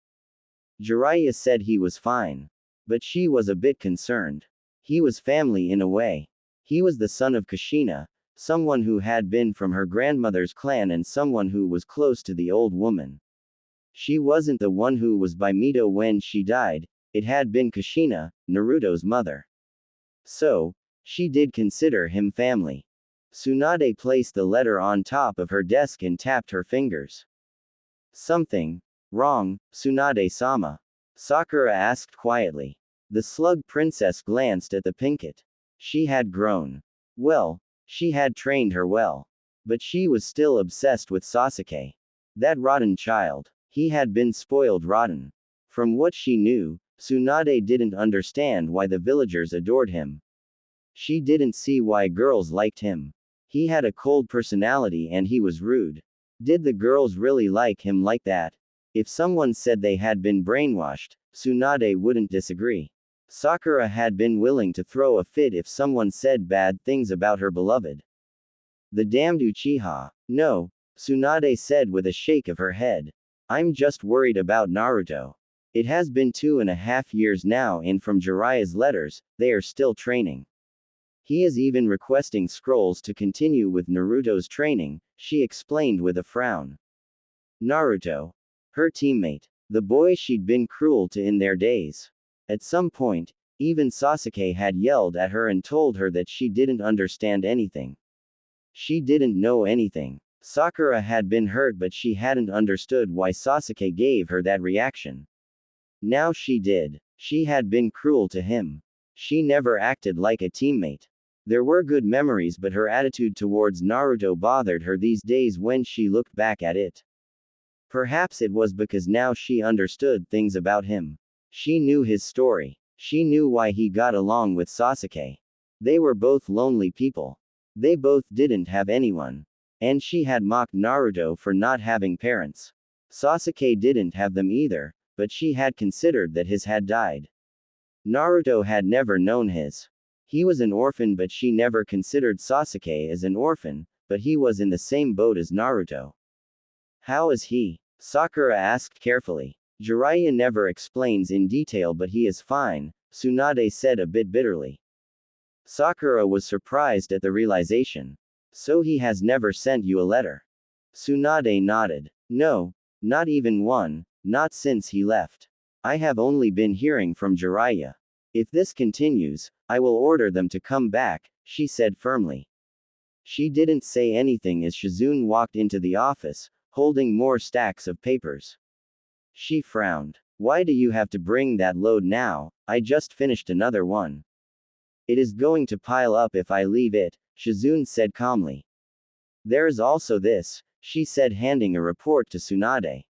Jiraiya said he was fine. But she was a bit concerned. He was family in a way. He was the son of Kushina, someone who had been from her grandmother's clan and someone who was close to the old woman. She wasn't the one who was by Mito when she died, it had been Kushina, Naruto's mother. So, she did consider him family. Tsunade placed the letter on top of her desk and tapped her fingers. Something wrong, Tsunade-sama? Sakura asked quietly. The slug princess glanced at the pinkett. She had grown. Well, she had trained her well. But she was still obsessed with Sasuke. That rotten child. He had been spoiled rotten. From what she knew, Tsunade didn't understand why the villagers adored him. She didn't see why girls liked him. He had a cold personality and he was rude. Did the girls really like him like that? If someone said they had been brainwashed, Tsunade wouldn't disagree. Sakura had been willing to throw a fit if someone said bad things about her beloved. The damned Uchiha. No, Tsunade said with a shake of her head. I'm just worried about Naruto. It has been 2.5 years now and from Jiraiya's letters, they are still training. He is even requesting scrolls to continue with Naruto's training, she explained with a frown. Naruto. Her teammate. The boy she'd been cruel to in their days. At some point, even Sasuke had yelled at her and told her that she didn't understand anything. She didn't know anything. Sakura had been hurt but she hadn't understood why Sasuke gave her that reaction. Now she did. She had been cruel to him. She never acted like a teammate. There were good memories but her attitude towards Naruto bothered her these days when she looked back at it. Perhaps it was because now she understood things about him. She knew his story. She knew why he got along with Sasuke. They were both lonely people. They both didn't have anyone. And she had mocked Naruto for not having parents. Sasuke didn't have them either, but she had considered that his had died. Naruto had never known his. He was an orphan but she never considered Sasuke as an orphan, but he was in the same boat as Naruto. How is he? Sakura asked carefully. Jiraiya never explains in detail but he is fine, Tsunade said a bit bitterly. Sakura was surprised at the realization. So he has never sent you a letter? Tsunade nodded. No, not even one, not since he left. I have only been hearing from Jiraiya. If this continues, I will order them to come back, she said firmly. She didn't say anything as Shizune walked into the office, holding more stacks of papers. She frowned. Why do you have to bring that load now? I just finished another one. It is going to pile up if I leave it, Shizune said calmly. There is also this, she said handing a report to Tsunade.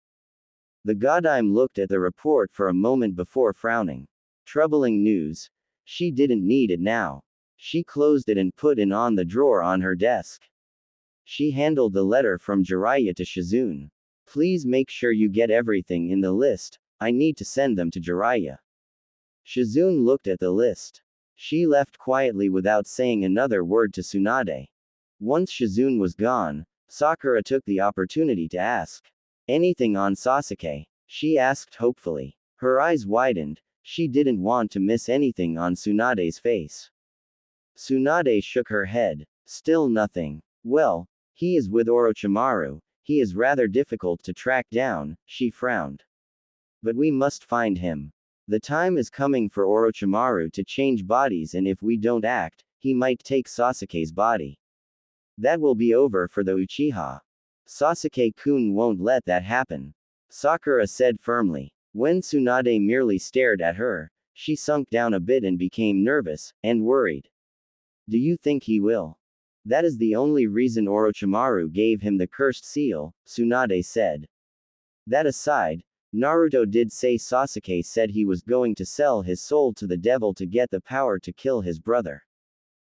The Godime looked at the report for a moment before frowning. Troubling news. She didn't need it now. She closed it and put it on the drawer on her desk. She handled the letter from Jiraiya to Shizune. Please make sure you get everything in the list, I need to send them to Jiraiya. Shizune looked at the list. She left quietly without saying another word to Tsunade. Once Shizune was gone, Sakura took the opportunity to ask. Anything on Sasuke? She asked hopefully. Her eyes widened, she didn't want to miss anything on Tsunade's face. Tsunade shook her head. Still nothing. Well, he is with Orochimaru, he is rather difficult to track down, she frowned. But we must find him. The time is coming for Orochimaru to change bodies and if we don't act, he might take Sasuke's body. That will be over for the Uchiha. Sasuke-kun won't let that happen. Sakura said firmly. When Tsunade merely stared at her, she sunk down a bit and became nervous, and worried. Do you think he will? That is the only reason Orochimaru gave him the cursed seal, Tsunade said. That aside, Naruto did say Sasuke said he was going to sell his soul to the devil to get the power to kill his brother.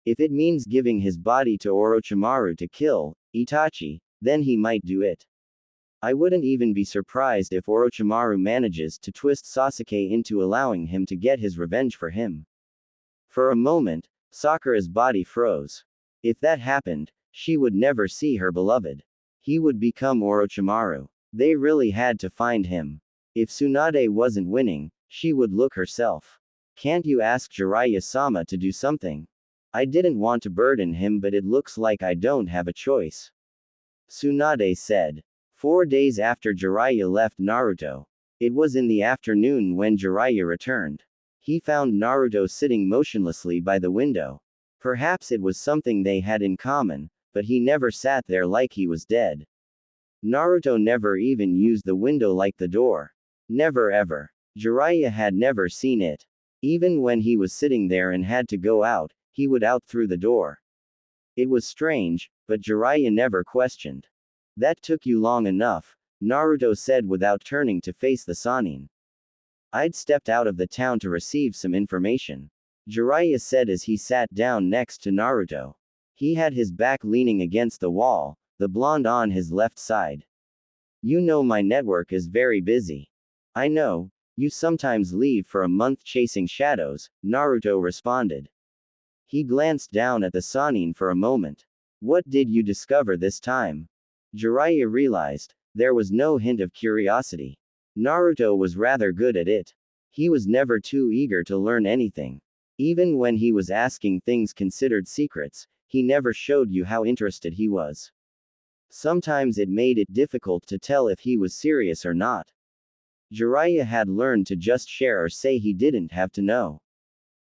If it means giving his body to Orochimaru to kill Itachi, then he might do it. I wouldn't even be surprised if Orochimaru manages to twist Sasuke into allowing him to get his revenge for him. For a moment, Sakura's body froze. If that happened, she would never see her beloved. He would become Orochimaru. They really had to find him. If Tsunade wasn't winning, she would look herself. Can't you ask Jiraiya-sama to do something? I didn't want to burden him but it looks like I don't have a choice. Tsunade said. 4 days after Jiraiya left Naruto. It was in the afternoon when Jiraiya returned. He found Naruto sitting motionlessly by the window. Perhaps it was something they had in common, but he never sat there like he was dead. Naruto never even used the window like the door. Never ever. Jiraiya had never seen it. Even when he was sitting there and had to go out, he would out through the door. It was strange, but Jiraiya never questioned. That took you long enough, Naruto said without turning to face the Sannin. I'd stepped out of the town to receive some information. Jiraiya said as he sat down next to Naruto. He had his back leaning against the wall, the blonde on his left side. You know my network is very busy. I know, you sometimes leave for a month chasing shadows, Naruto responded. He glanced down at the Sannin for a moment. What did you discover this time? Jiraiya realized, there was no hint of curiosity. Naruto was rather good at it. He was never too eager to learn anything. Even when he was asking things considered secrets, he never showed you how interested he was. Sometimes it made it difficult to tell if he was serious or not. Jiraiya had learned to just share or say he didn't have to know.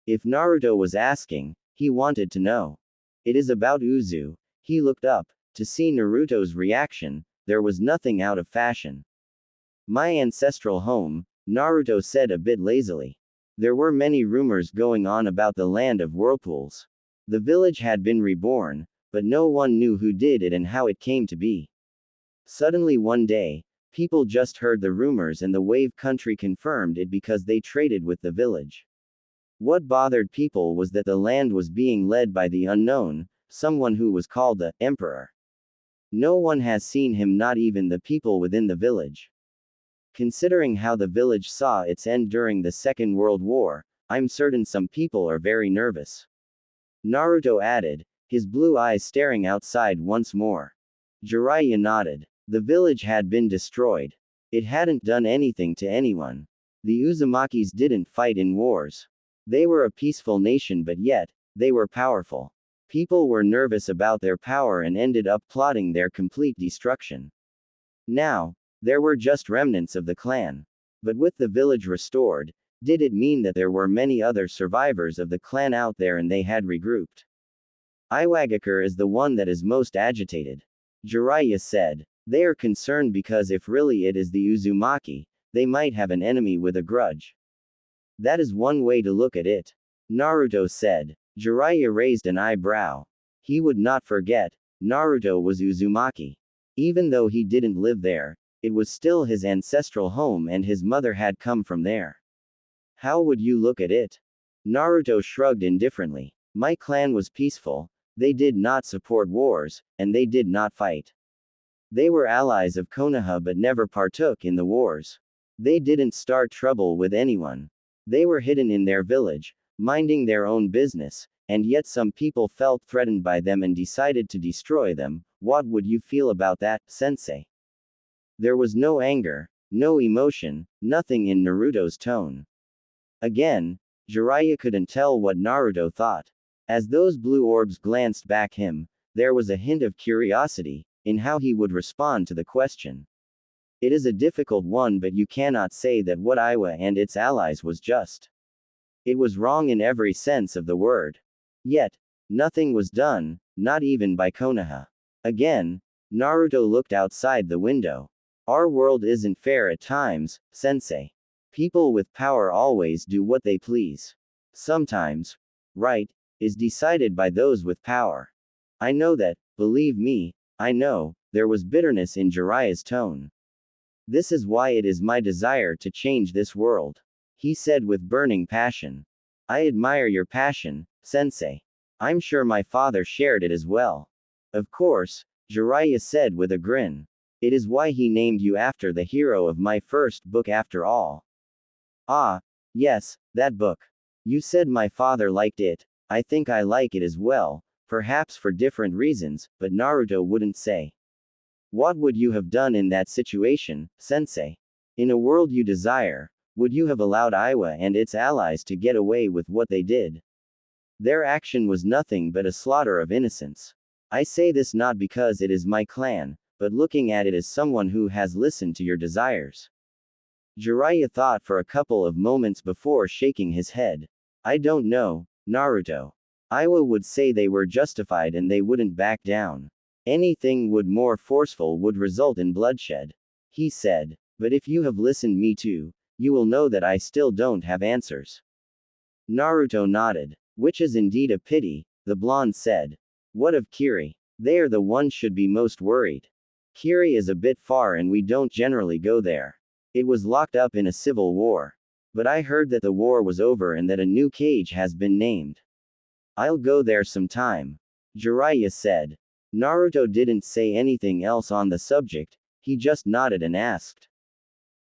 If Naruto was asking, he wanted to know. It is about Uzu. He looked up. To see Naruto's reaction, there was nothing out of fashion. My ancestral home, Naruto said a bit lazily. There were many rumors going on about the land of whirlpools. The village had been reborn, but no one knew who did it and how it came to be. Suddenly one day, people just heard the rumors and the wave country confirmed it because they traded with the village. What bothered people was that the land was being led by the unknown, someone who was called the Emperor. No one has seen him, not even the people within the village. Considering how the village saw its end during the Second World War, I'm certain some people are very nervous. Naruto added, his blue eyes staring outside once more. Jiraiya nodded. The village had been destroyed. It hadn't done anything to anyone. The Uzumakis didn't fight in wars. They were a peaceful nation, but yet, they were powerful. People were nervous about their power and ended up plotting their complete destruction. Now, there were just remnants of the clan. But with the village restored, did it mean that there were many other survivors of the clan out there and they had regrouped? Iwagakure is the one that is most agitated. Jiraiya said. They are concerned because if really it is the Uzumaki, they might have an enemy with a grudge. That is one way to look at it. Naruto said. Jiraiya raised an eyebrow. He would not forget, Naruto was Uzumaki. Even though he didn't live there, it was still his ancestral home and his mother had come from there. How would you look at it? Naruto shrugged indifferently. My clan was peaceful, they did not support wars, and they did not fight. They were allies of Konoha but never partook in the wars. They didn't start trouble with anyone. They were hidden in their village, minding their own business, and yet some people felt threatened by them and decided to destroy them. What would you feel about that, sensei? There was no anger, no emotion, nothing in Naruto's tone. Again, Jiraiya couldn't tell what Naruto thought. As those blue orbs glanced back him, there was a hint of curiosity in how he would respond to the question. It is a difficult one, but you cannot say that what Iwa and its allies was just. It was wrong in every sense of the word. Yet, nothing was done, not even by Konoha. Again, Naruto looked outside the window. Our world isn't fair at times, sensei. People with power always do what they please. Sometimes, right is decided by those with power. I know that, believe me, I know. There was bitterness in Jiraiya's tone. This is why it is my desire to change this world, he said with burning passion. I admire your passion, sensei. I'm sure my father shared it as well. Of course, Jiraiya said with a grin. It is why he named you after the hero of my first book after all. Ah, yes, that book. You said my father liked it. I think I like it as well, perhaps for different reasons, but Naruto wouldn't say. What would you have done in that situation, sensei? In a world you desire, would you have allowed Iwa and its allies to get away with what they did? Their action was nothing but a slaughter of innocents. I say this not because it is my clan, but looking at it as someone who has listened to your desires. Jiraiya thought for a couple of moments before shaking his head. I don't know, Naruto. Iwa would say they were justified and they wouldn't back down. Anything more forceful would result in bloodshed. He said. But if you have listened me too, you will know that I still don't have answers. Naruto nodded. Which is indeed a pity, the blonde said. What of Kiri? They are the ones should be most worried. Kiri is a bit far and we don't generally go there. It was locked up in a civil war. But I heard that the war was over and that a new cage has been named. I'll go there sometime. Jiraiya said. Naruto didn't say anything else on the subject, he just nodded and asked.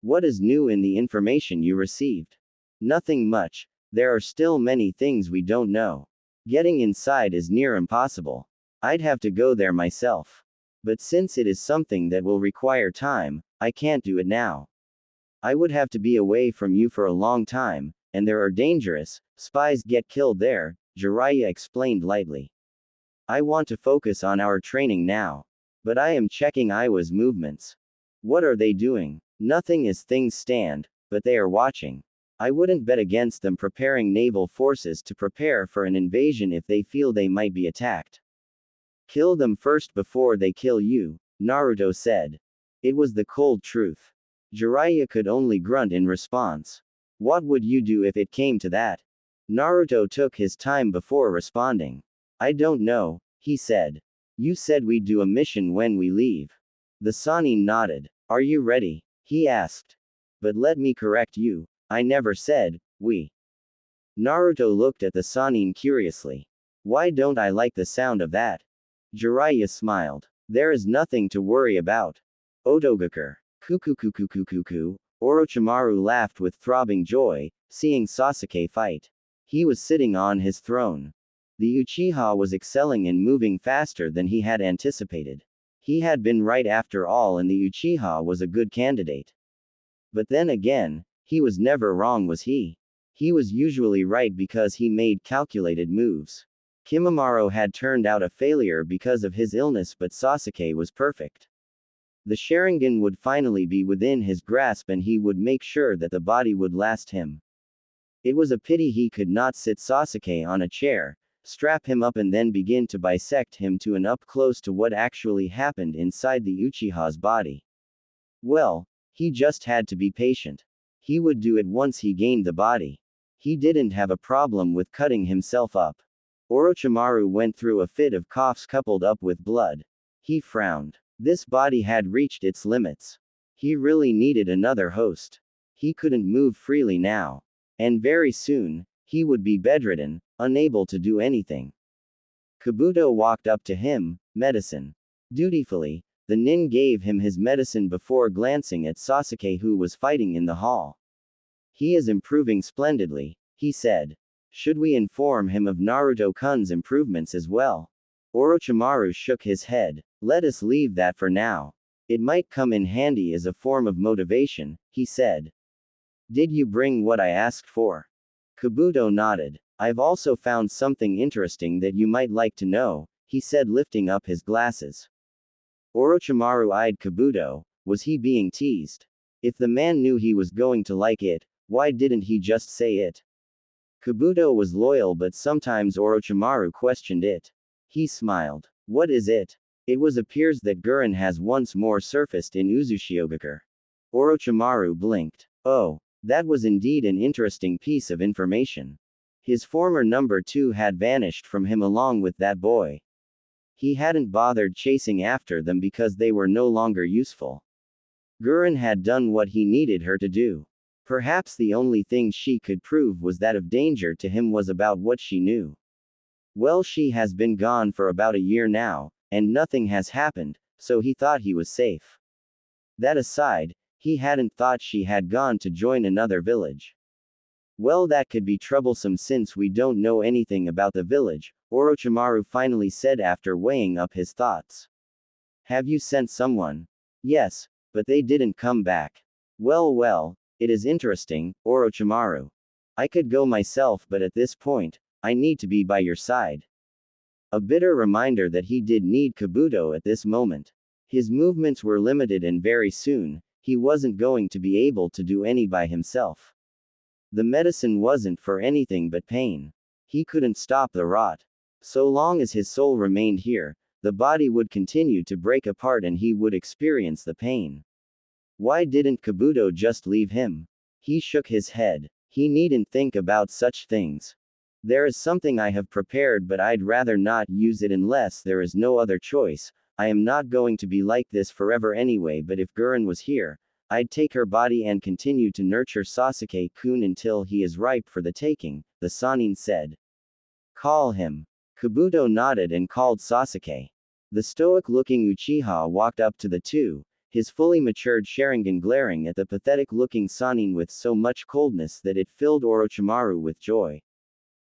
What is new in the information you received? Nothing much, there are still many things we don't know. Getting inside is near impossible. I'd have to go there myself. But since it is something that will require time, I can't do it now. I would have to be away from you for a long time, and there are dangerous spies get killed there, Jiraiya explained lightly. I want to focus on our training now. But I am checking Iwa's movements. What are they doing? Nothing as things stand, but they are watching. I wouldn't bet against them preparing naval forces to prepare for an invasion if they feel they might be attacked. Kill them first before they kill you, Naruto said. It was the cold truth. Jiraiya could only grunt in response. What would you do if it came to that? Naruto took his time before responding. I don't know, he said. You said we'd do a mission when we leave. The Sannin nodded. Are you ready? He asked. But let me correct you, I never said, we. Naruto looked at the Sannin curiously. Why don't I like the sound of that? Jiraiya smiled. There is nothing to worry about. Otogakure. Kukukukukukuku. Orochimaru laughed with throbbing joy, seeing Sasuke fight. He was sitting on his throne. The Uchiha was excelling and moving faster than he had anticipated. He had been right after all and the Uchiha was a good candidate. But then again, he was never wrong, was he? He was usually right because he made calculated moves. Kimimaro had turned out a failure because of his illness, but Sasuke was perfect. The Sharingan would finally be within his grasp and he would make sure that the body would last him. It was a pity he could not sit Sasuke on a chair, strap him up and then begin to bisect him to an up close to what actually happened inside the Uchiha's body. Well, he just had to be patient. He would do it once he gained the body. He didn't have a problem with cutting himself up. Orochimaru went through a fit of coughs coupled up with blood. He frowned. This body had reached its limits. He really needed another host. He couldn't move freely now. And very soon, he would be bedridden, unable to do anything. Kabuto walked up to him, medicine. Dutifully, the nin gave him his medicine before glancing at Sasuke who was fighting in the hall. He is improving splendidly, he said. Should we inform him of Naruto-kun's improvements as well? Orochimaru shook his head. Let us leave that for now. It might come in handy as a form of motivation, he said. Did you bring what I asked for? Kabuto nodded. I've also found something interesting that you might like to know, he said lifting up his glasses. Orochimaru eyed Kabuto. Was he being teased? If the man knew he was going to like it, why didn't he just say it? Kabuto was loyal but sometimes Orochimaru questioned it. He smiled. What is it? It appears that Gurren has once more surfaced in Uzushiogakure. Orochimaru blinked. Oh, that was indeed an interesting piece of information. His former number 2 had vanished from him along with that boy. He hadn't bothered chasing after them because they were no longer useful. Gurren had done what he needed her to do. Perhaps the only thing she could prove was that of danger to him was about what she knew. Well, she has been gone for about a year now, and nothing has happened, so he thought he was safe. That aside, he hadn't thought she had gone to join another village. Well, that could be troublesome since we don't know anything about the village, Orochimaru finally said after weighing up his thoughts. Have you sent someone? Yes, but they didn't come back. Well, it is interesting, Orochimaru. I could go myself, but at this point, I need to be by your side. A bitter reminder that he did need Kabuto at this moment. His movements were limited and very soon, he wasn't going to be able to do any by himself. The medicine wasn't for anything but pain. He couldn't stop the rot. So long as his soul remained here, the body would continue to break apart and he would experience the pain. Why didn't Kabuto just leave him? He shook his head. He needn't think about such things. There is something I have prepared, but I'd rather not use it unless there is no other choice. I am not going to be like this forever anyway, but if Gurren was here, I'd take her body and continue to nurture Sasuke-kun until he is ripe for the taking, the Sannin said. Call him. Kabuto nodded and called Sasuke. The stoic-looking Uchiha walked up to the two, his fully matured Sharingan glaring at the pathetic-looking Sannin with so much coldness that it filled Orochimaru with joy.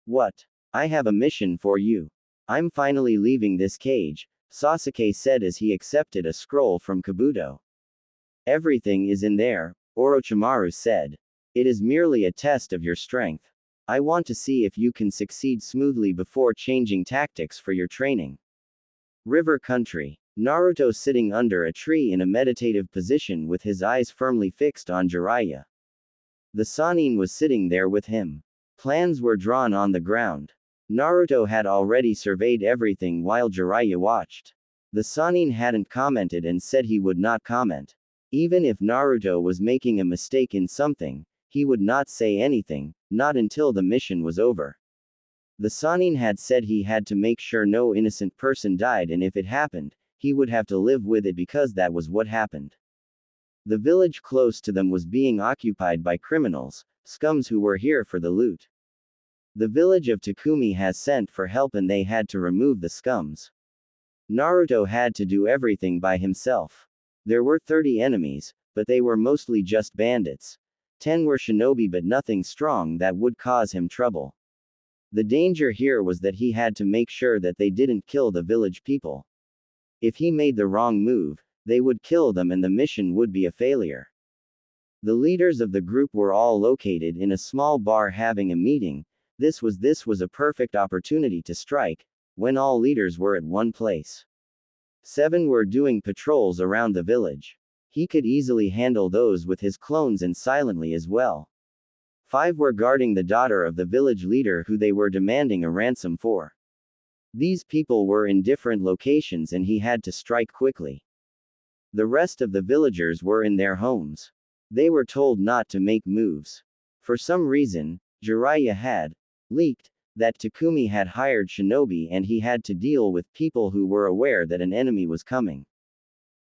What? I have a mission for you. I'm finally leaving this cage, Sasuke said as he accepted a scroll from Kabuto. Everything is in there, Orochimaru said. It is merely a test of your strength. I want to see if you can succeed smoothly before changing tactics for your training. River Country. Naruto sitting under a tree in a meditative position with his eyes firmly fixed on Jiraiya. The Sannin was sitting there with him. Plans were drawn on the ground. Naruto had already surveyed everything while Jiraiya watched. The Sannin hadn't commented and said he would not comment. Even if Naruto was making a mistake in something, he would not say anything, not until the mission was over. The Sannin had said he had to make sure no innocent person died, and if it happened, he would have to live with it because that was what happened. The village close to them was being occupied by criminals, scums who were here for the loot. The village of Takumi has sent for help and they had to remove the scums. Naruto had to do everything by himself. There were 30 enemies, but they were mostly just bandits. 10 were shinobi but nothing strong that would cause him trouble. The danger here was that he had to make sure that they didn't kill the village people. If he made the wrong move, they would kill them and the mission would be a failure. The leaders of the group were all located in a small bar having a meeting. This was a perfect opportunity to strike, when all leaders were at one place. 7 were doing patrols around the village. He could easily handle those with his clones and silently as well. 5 were guarding the daughter of the village leader who they were demanding a ransom for. These people were in different locations and he had to strike quickly. The rest of the villagers were in their homes. They were told not to make moves. For some reason, Jiraiya had leaked that Takumi had hired shinobi and he had to deal with people who were aware that an enemy was coming.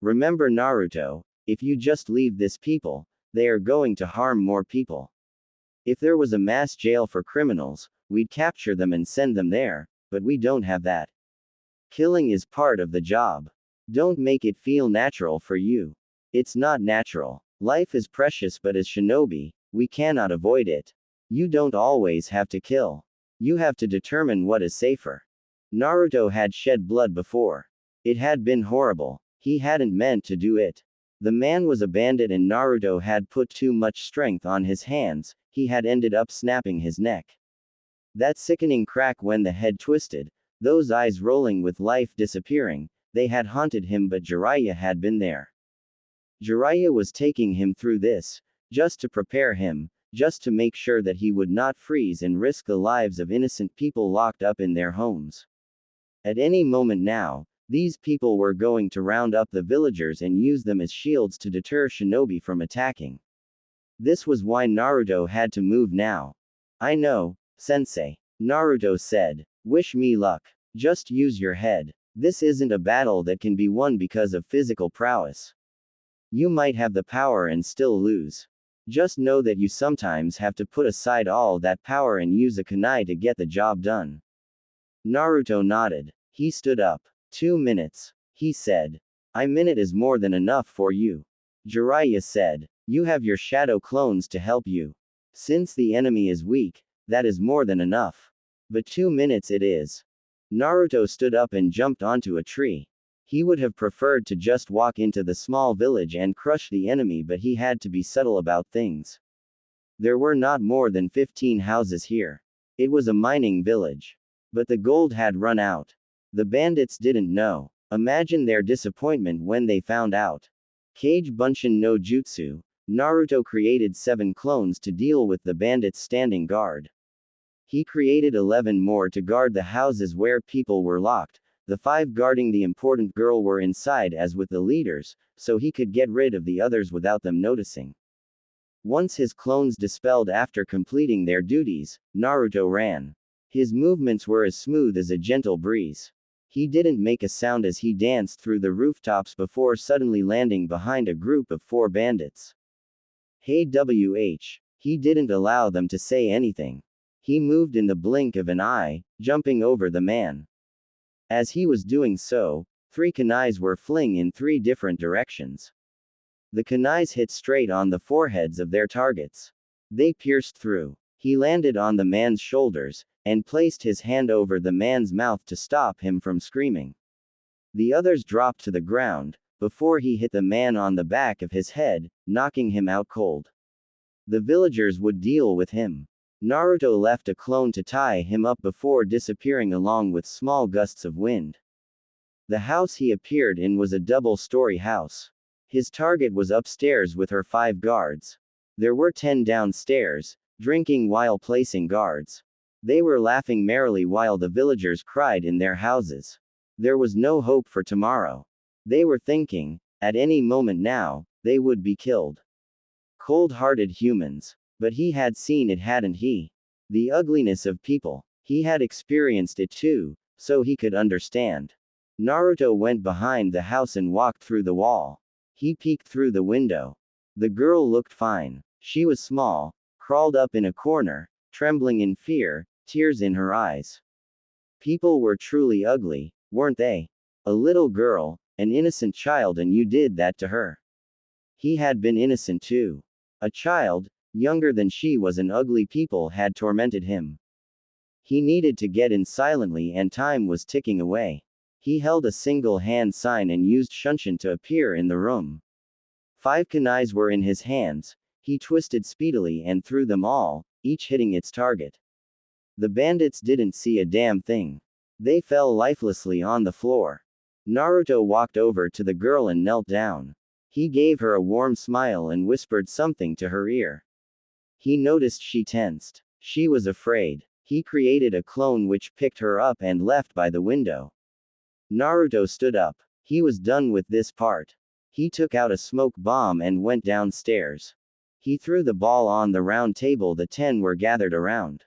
Remember Naruto, if you just leave this people, they are going to harm more people. If there was a mass jail for criminals, we'd capture them and send them there, but we don't have that. Killing is part of the job. Don't make it feel natural for you. It's not natural. Life is precious, but as shinobi, we cannot avoid it. You don't always have to kill. You have to determine what is safer. Naruto had shed blood before. It had been horrible. He hadn't meant to do it. The man was a bandit and Naruto had put too much strength on his hands, he had ended up snapping his neck. That sickening crack when the head twisted, those eyes rolling with life disappearing, they had haunted him, but Jiraiya had been there. Jiraiya was taking him through this, just to prepare him, just to make sure that he would not freeze and risk the lives of innocent people locked up in their homes. At any moment now, these people were going to round up the villagers and use them as shields to deter shinobi from attacking. This was why Naruto had to move now. I know, sensei. Naruto said. Wish me luck. Just use your head. This isn't a battle that can be won because of physical prowess. You might have the power and still lose. Just know that you sometimes have to put aside all that power and use a kunai to get the job done. Naruto nodded. He stood up. 2 minutes. He said. A minute is more than enough for you. Jiraiya said. You have your shadow clones to help you. Since the enemy is weak, that is more than enough. But 2 minutes it is. Naruto stood up and jumped onto a tree. He would have preferred to just walk into the small village and crush the enemy, but he had to be subtle about things. There were not more than 15 houses here. It was a mining village. But the gold had run out. The bandits didn't know. Imagine their disappointment when they found out. Kage Bunshin no Jutsu. Naruto created 7 clones to deal with the bandits standing guard. He created 11 more to guard the houses where people were locked. The 5 guarding the important girl were inside as with the leaders, so he could get rid of the others without them noticing. Once his clones dispelled after completing their duties, Naruto ran. His movements were as smooth as a gentle breeze. He didn't make a sound as he danced through the rooftops before suddenly landing behind a group of 4 bandits. Hey WH. He didn't allow them to say anything. He moved in the blink of an eye, jumping over the man. As he was doing so, 3 kunais were fling in 3 different directions. The kunais hit straight on the foreheads of their targets. They pierced through. He landed on the man's shoulders, and placed his hand over the man's mouth to stop him from screaming. The others dropped to the ground, before he hit the man on the back of his head, knocking him out cold. The villagers would deal with him. Naruto left a clone to tie him up before disappearing along with small gusts of wind. The house he appeared in was a double-story house. His target was upstairs with her 5 guards. There were 10 downstairs, drinking while placing guards. They were laughing merrily while the villagers cried in their houses. There was no hope for tomorrow. They were thinking, at any moment now, they would be killed. Cold-hearted humans. But he had seen it, hadn't he? The ugliness of people. He had experienced it too, so he could understand. Naruto went behind the house and walked through the wall. He peeked through the window. The girl looked fine. She was small, crawled up in a corner, trembling in fear, tears in her eyes. People were truly ugly, weren't they? A little girl, an innocent child, and you did that to her. He had been innocent too. A child, younger than she was, and ugly people had tormented him. He needed to get in silently and time was ticking away. He held a single hand sign and used Shunshin to appear in the room. 5 kunais were in his hands. He twisted speedily and threw them all, each hitting its target. The bandits didn't see a damn thing. They fell lifelessly on the floor. Naruto walked over to the girl and knelt down. He gave her a warm smile and whispered something to her ear. He noticed she tensed. She was afraid. He created a clone which picked her up and left by the window. Naruto stood up. He was done with this part. He took out a smoke bomb and went downstairs. He threw the ball on the round table the 10 were gathered around.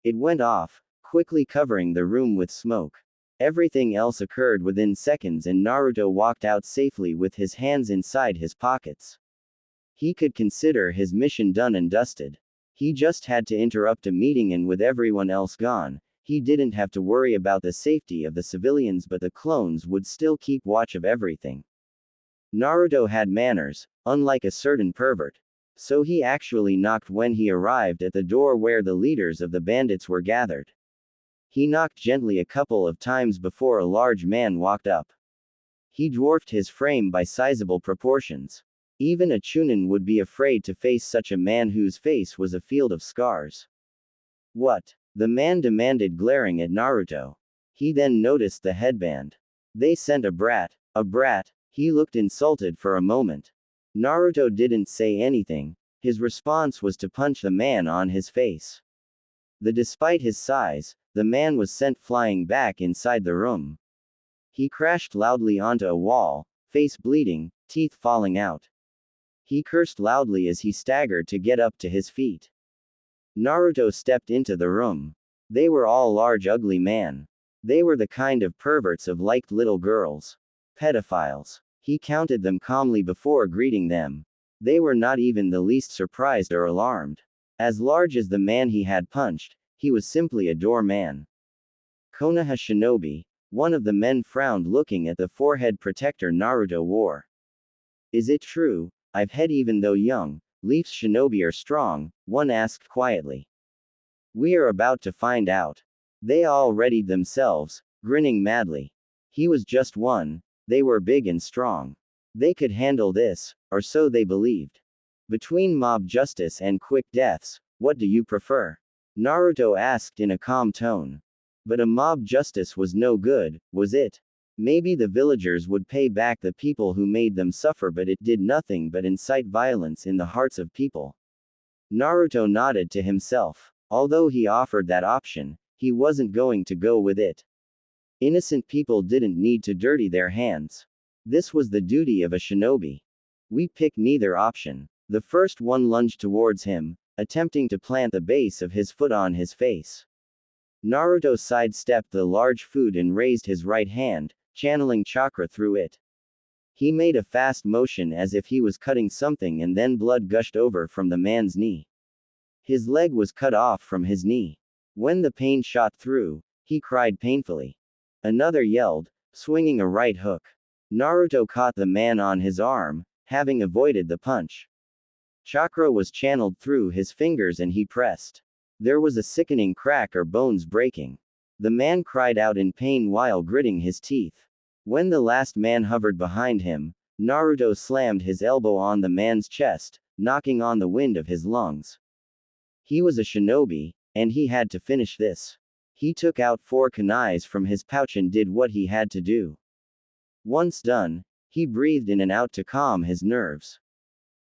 It went off, quickly covering the room with smoke. Everything else occurred within seconds and Naruto walked out safely with his hands inside his pockets. He could consider his mission done and dusted. He just had to interrupt a meeting, and with everyone else gone, he didn't have to worry about the safety of the civilians, but the clones would still keep watch of everything. Naruto had manners, unlike a certain pervert. So he actually knocked when he arrived at the door where the leaders of the bandits were gathered. He knocked gently a couple of times before a large man walked up. He dwarfed his frame by sizable proportions. Even a Chunin would be afraid to face such a man whose face was a field of scars. What? The man demanded, glaring at Naruto. He then noticed the headband. They sent a brat. A brat? He looked insulted for a moment. Naruto didn't say anything. His response was to punch the man on his face. Despite his size, the man was sent flying back inside the room. He crashed loudly onto a wall, face bleeding, teeth falling out. He cursed loudly as he staggered to get up to his feet. Naruto stepped into the room. They were all large, ugly men. They were the kind of perverts of liked little girls. Pedophiles. He counted them calmly before greeting them. They were not even the least surprised or alarmed. As large as the man he had punched, he was simply a doorman. Konoha Shinobi. One of the men frowned, looking at the forehead protector Naruto wore. Is it true, I've had even though young, Leaf's shinobi are strong? One asked quietly. We are about to find out. They all readied themselves, grinning madly. He was just one. They were big and strong. They could handle this, or so they believed. Between mob justice and quick deaths, what do you prefer? Naruto asked in a calm tone. But a mob justice was no good, was it? Maybe the villagers would pay back the people who made them suffer, but it did nothing but incite violence in the hearts of people. Naruto nodded to himself. Although he offered that option, he wasn't going to go with it. Innocent people didn't need to dirty their hands. This was the duty of a shinobi. We picked neither option. The first one lunged towards him, attempting to plant the base of his foot on his face. Naruto sidestepped the large foot and raised his right hand, channeling chakra through it. He made a fast motion as if he was cutting something, and then blood gushed over from the man's knee. His leg was cut off from his knee. When the pain shot through, he cried painfully. Another yelled, swinging a right hook. Naruto caught the man on his arm, having avoided the punch. Chakra was channeled through his fingers and he pressed. There was a sickening crack or bones breaking. The man cried out in pain while gritting his teeth. When the last man hovered behind him, Naruto slammed his elbow on the man's chest, knocking on the wind of his lungs. He was a shinobi, and he had to finish this. He took out 4 kunais from his pouch and did what he had to do. Once done, he breathed in and out to calm his nerves.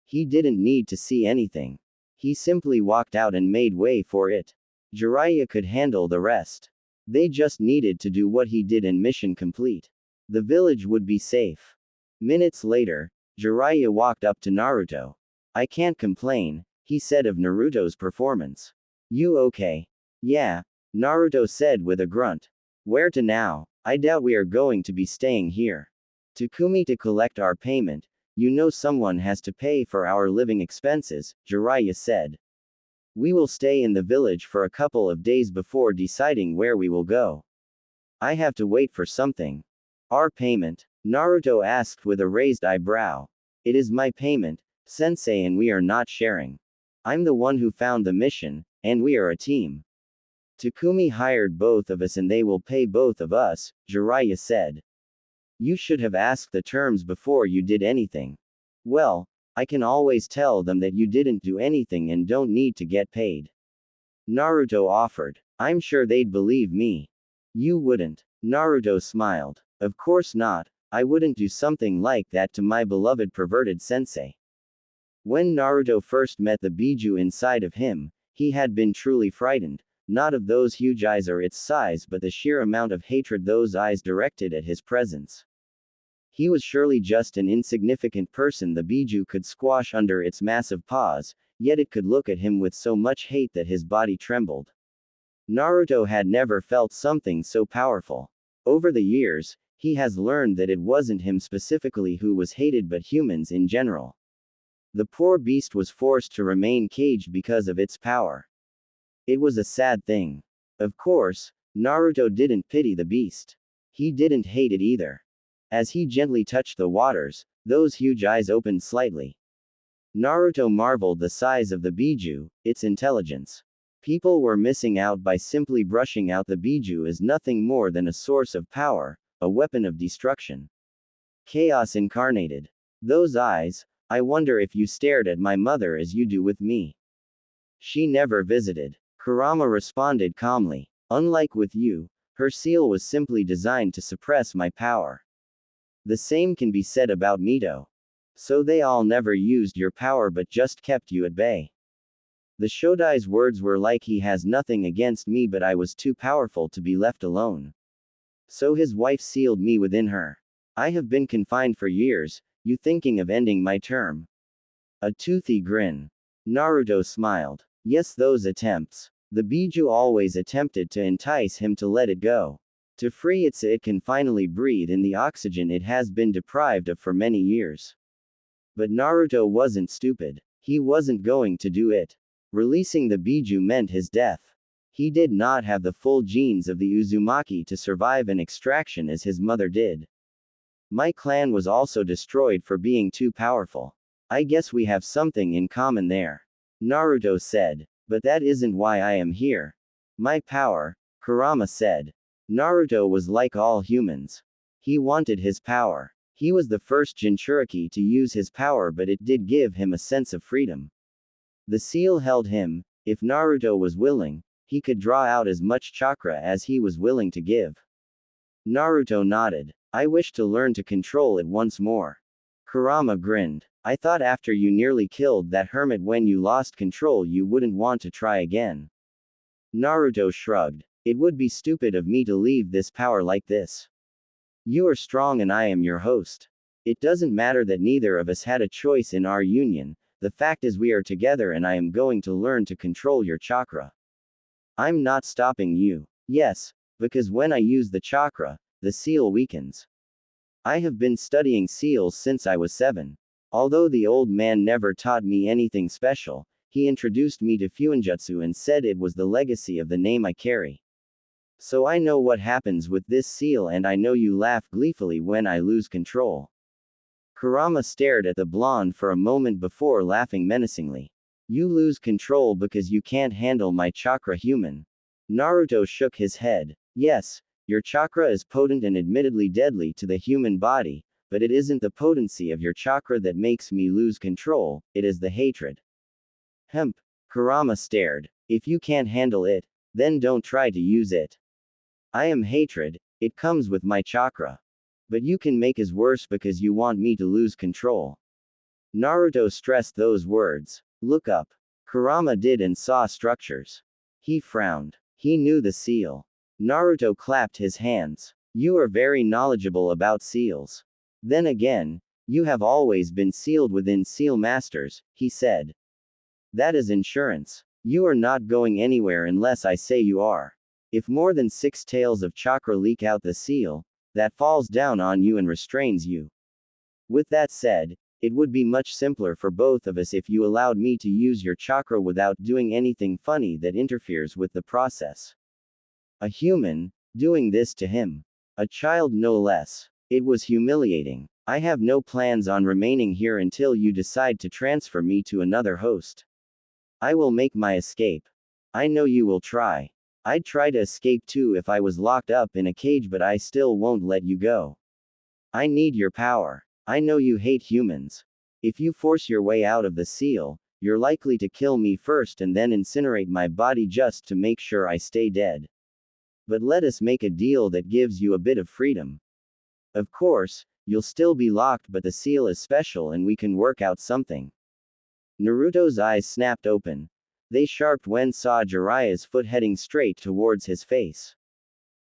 He didn't need to see anything. He simply walked out and made way for it. Jiraiya could handle the rest. They just needed to do what he did and mission complete. The village would be safe. Minutes later, Jiraiya walked up to Naruto. I can't complain, he said of Naruto's performance. You okay? Yeah, Naruto said with a grunt. Where to now? I doubt we are going to be staying here. Takumi to collect our payment. You know someone has to pay for our living expenses, Jiraiya said. We will stay in the village for a couple of days before deciding where we will go. I have to wait for something. Our payment? Naruto asked with a raised eyebrow. It is my payment, sensei, and we are not sharing. I'm the one who found the mission, and we are a team. Takumi hired both of us and they will pay both of us, Jiraiya said. You should have asked the terms before you did anything. Well, I can always tell them that you didn't do anything and don't need to get paid. Naruto offered. I'm sure they'd believe me. You wouldn't. Naruto smiled. Of course not, I wouldn't do something like that to my beloved perverted sensei. When Naruto first met the Biju inside of him, he had been truly frightened, not of those huge eyes or its size but the sheer amount of hatred those eyes directed at his presence. He was surely just an insignificant person the Biju could squash under its massive paws, yet it could look at him with so much hate that his body trembled. Naruto had never felt something so powerful. Over the years, he has learned that it wasn't him specifically who was hated but humans in general. The poor beast was forced to remain caged because of its power. It was a sad thing. Of course, Naruto didn't pity the beast. He didn't hate it either. As he gently touched the waters, those huge eyes opened slightly. Naruto marveled the size of the Biju, its intelligence. People were missing out by simply brushing out the Biju as nothing more than a source of power, a weapon of destruction. Chaos incarnated. Those eyes, I wonder if you stared at my mother as you do with me. She never visited. Kurama responded calmly. Unlike with you, her seal was simply designed to suppress my power. The same can be said about Mito. So they all never used your power but just kept you at bay. The Shodai's words were like he has nothing against me but I was too powerful to be left alone. So his wife sealed me within her. I have been confined for years, you thinking of ending my term? A toothy grin. Naruto smiled. Yes, those attempts. The Biju always attempted to entice him to let it go. To free it so it can finally breathe in the oxygen it has been deprived of for many years. But Naruto wasn't stupid. He wasn't going to do it. Releasing the Biju meant his death. He did not have the full genes of the Uzumaki to survive an extraction as his mother did. My clan was also destroyed for being too powerful. I guess we have something in common there. Naruto said. But that isn't why I am here. My power, Kurama said. Naruto was like all humans. He wanted his power. He was the first Jinchuriki to use his power but it did give him a sense of freedom. The seal held him. If Naruto was willing, he could draw out as much chakra as he was willing to give. Naruto nodded. I wish to learn to control it once more. Kurama grinned. I thought after you nearly killed that hermit when you lost control you wouldn't want to try again. Naruto shrugged. It would be stupid of me to leave this power like this. You are strong and I am your host. It doesn't matter that neither of us had a choice in our union, the fact is we are together and I am going to learn to control your chakra. I'm not stopping you. Yes, because when I use the chakra, the seal weakens. I have been studying seals since I was 7. Although the old man never taught me anything special, he introduced me to Fuinjutsu and said it was the legacy of the name I carry. So I know what happens with this seal and I know you laugh gleefully when I lose control. Kurama stared at the blonde for a moment before laughing menacingly. You lose control because you can't handle my chakra, human. Naruto shook his head. Yes, your chakra is potent and admittedly deadly to the human body, but it isn't the potency of your chakra that makes me lose control, it is the hatred. Hemp. Kurama stared. If you can't handle it, then don't try to use it. I am hatred, it comes with my chakra. But you can make it worse because you want me to lose control. Naruto stressed those words. Look up. Kurama did and saw structures. He frowned. He knew the seal. Naruto clapped his hands. You are very knowledgeable about seals. Then again, you have always been sealed within seal masters, he said. That is insurance. You are not going anywhere unless I say you are. If more than 6 tails of chakra leak out the seal, that falls down on you and restrains you. With that said, it would be much simpler for both of us if you allowed me to use your chakra without doing anything funny that interferes with the process. A human, doing this to him. A child no less. It was humiliating. I have no plans on remaining here until you decide to transfer me to another host. I will make my escape. I know you will try. I'd try to escape too if I was locked up in a cage, but I still won't let you go. I need your power. I know you hate humans. If you force your way out of the seal, you're likely to kill me first and then incinerate my body just to make sure I stay dead. But let us make a deal that gives you a bit of freedom. Of course, you'll still be locked, but the seal is special and we can work out something. Naruto's eyes snapped open. They sharpened when saw Jiraiya's foot heading straight towards his face.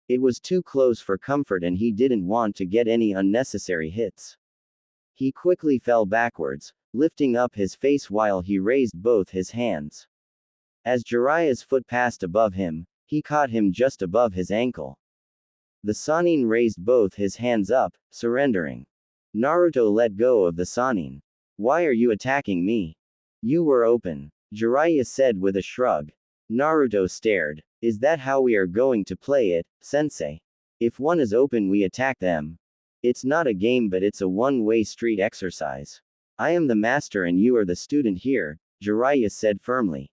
It was too close for comfort and he didn't want to get any unnecessary hits. He quickly fell backwards, lifting up his face while he raised both his hands. As Jiraiya's foot passed above him, he caught him just above his ankle. The Sannin raised both his hands up, surrendering. Naruto let go of the Sannin. Why are you attacking me? You were open, Jiraiya said with a shrug. Naruto stared. Is that how we are going to play it, sensei? If one is open we attack them. It's not a game but it's a one-way street exercise. I am the master and you are the student here, Jiraiya said firmly.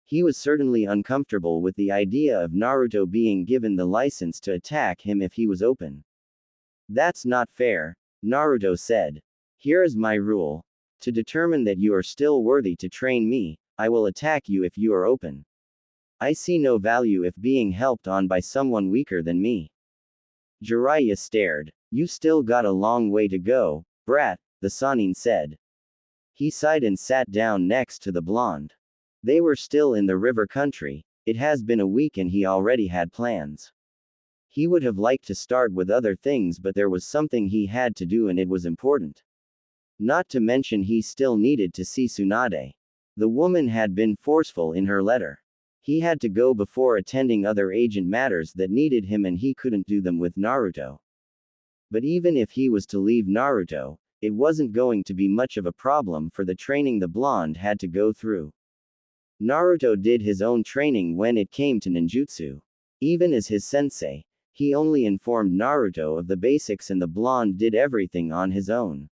He was certainly uncomfortable with the idea of Naruto being given the license to attack him if he was open. That's not fair, Naruto said. Here is my rule. To determine that you are still worthy to train me, I will attack you if you are open. I see no value if being helped on by someone weaker than me. Jiraiya stared. You still got a long way to go, brat, the Sannin said. He sighed and sat down next to the blonde. They were still in the river country. It has been a week and he already had plans. He would have liked to start with other things but there was something he had to do and it was important. Not to mention he still needed to see Tsunade. The woman had been forceful in her letter. He had to go before attending other agent matters that needed him and he couldn't do them with Naruto. But even if he was to leave Naruto, it wasn't going to be much of a problem for the training the blonde had to go through. Naruto did his own training when it came to ninjutsu. Even as his sensei, he only informed Naruto of the basics and the blonde did everything on his own.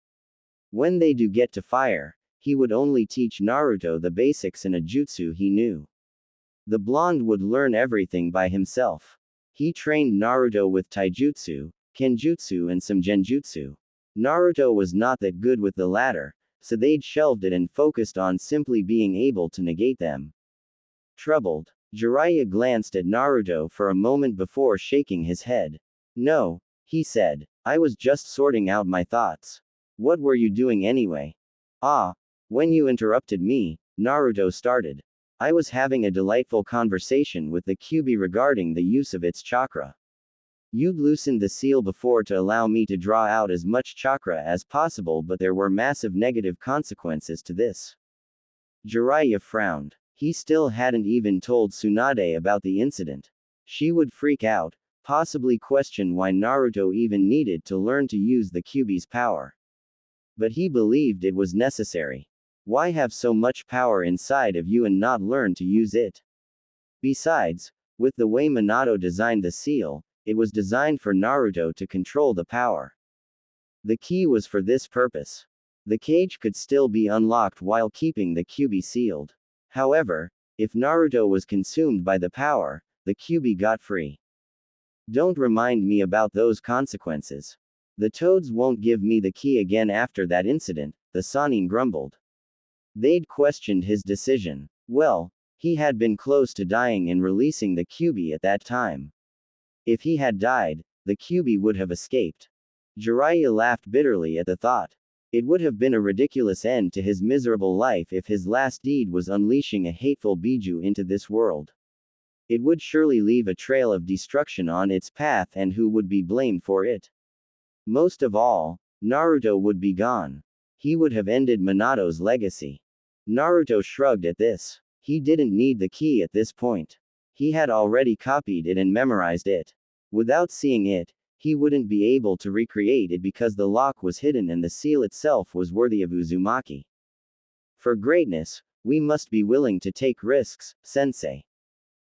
When they do get to fire, he would only teach Naruto the basics and a jutsu he knew. The blonde would learn everything by himself. He trained Naruto with taijutsu, kenjutsu and some genjutsu. Naruto was not that good with the latter, so they'd shelved it and focused on simply being able to negate them. Troubled, Jiraiya glanced at Naruto for a moment before shaking his head. No, he said. I was just sorting out my thoughts. What were you doing anyway? Ah, when you interrupted me, Naruto started. I was having a delightful conversation with the Kyuubi regarding the use of its chakra. You'd loosened the seal before to allow me to draw out as much chakra as possible, but there were massive negative consequences to this. Jiraiya frowned. He still hadn't even told Tsunade about the incident. She would freak out, possibly question why Naruto even needed to learn to use the Kyuubi's power. But he believed it was necessary. Why have so much power inside of you and not learn to use it? Besides, with the way Minato designed the seal, it was designed for Naruto to control the power. The key was for this purpose. The cage could still be unlocked while keeping the Kyuubi sealed. However, if Naruto was consumed by the power, the Kyuubi got free. Don't remind me about those consequences. The toads won't give me the key again after that incident, the Sannin grumbled. They'd questioned his decision. Well, he had been close to dying and releasing the Kyuubi at that time. If he had died, the Kyuubi would have escaped. Jiraiya laughed bitterly at the thought. It would have been a ridiculous end to his miserable life if his last deed was unleashing a hateful Biju into this world. It would surely leave a trail of destruction on its path, and who would be blamed for it? Most of all, Naruto would be gone. He would have ended Minato's legacy. Naruto shrugged at this. He didn't need the key at this point. He had already copied it and memorized it. Without seeing it, he wouldn't be able to recreate it because the lock was hidden and the seal itself was worthy of Uzumaki. For greatness, we must be willing to take risks, sensei.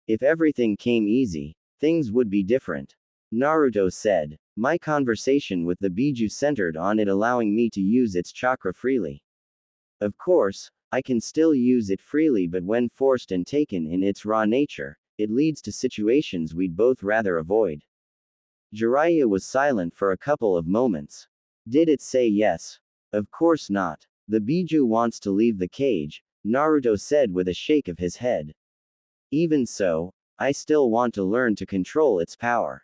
If everything came easy, things would be different. Naruto said. My conversation with the Biju centered on it allowing me to use its chakra freely. Of course, I can still use it freely, but when forced and taken in its raw nature, it leads to situations we'd both rather avoid. Jiraiya was silent for a couple of moments. Did it say yes? Of course not. The Biju wants to leave the cage, Naruto said with a shake of his head. Even so, I still want to learn to control its power.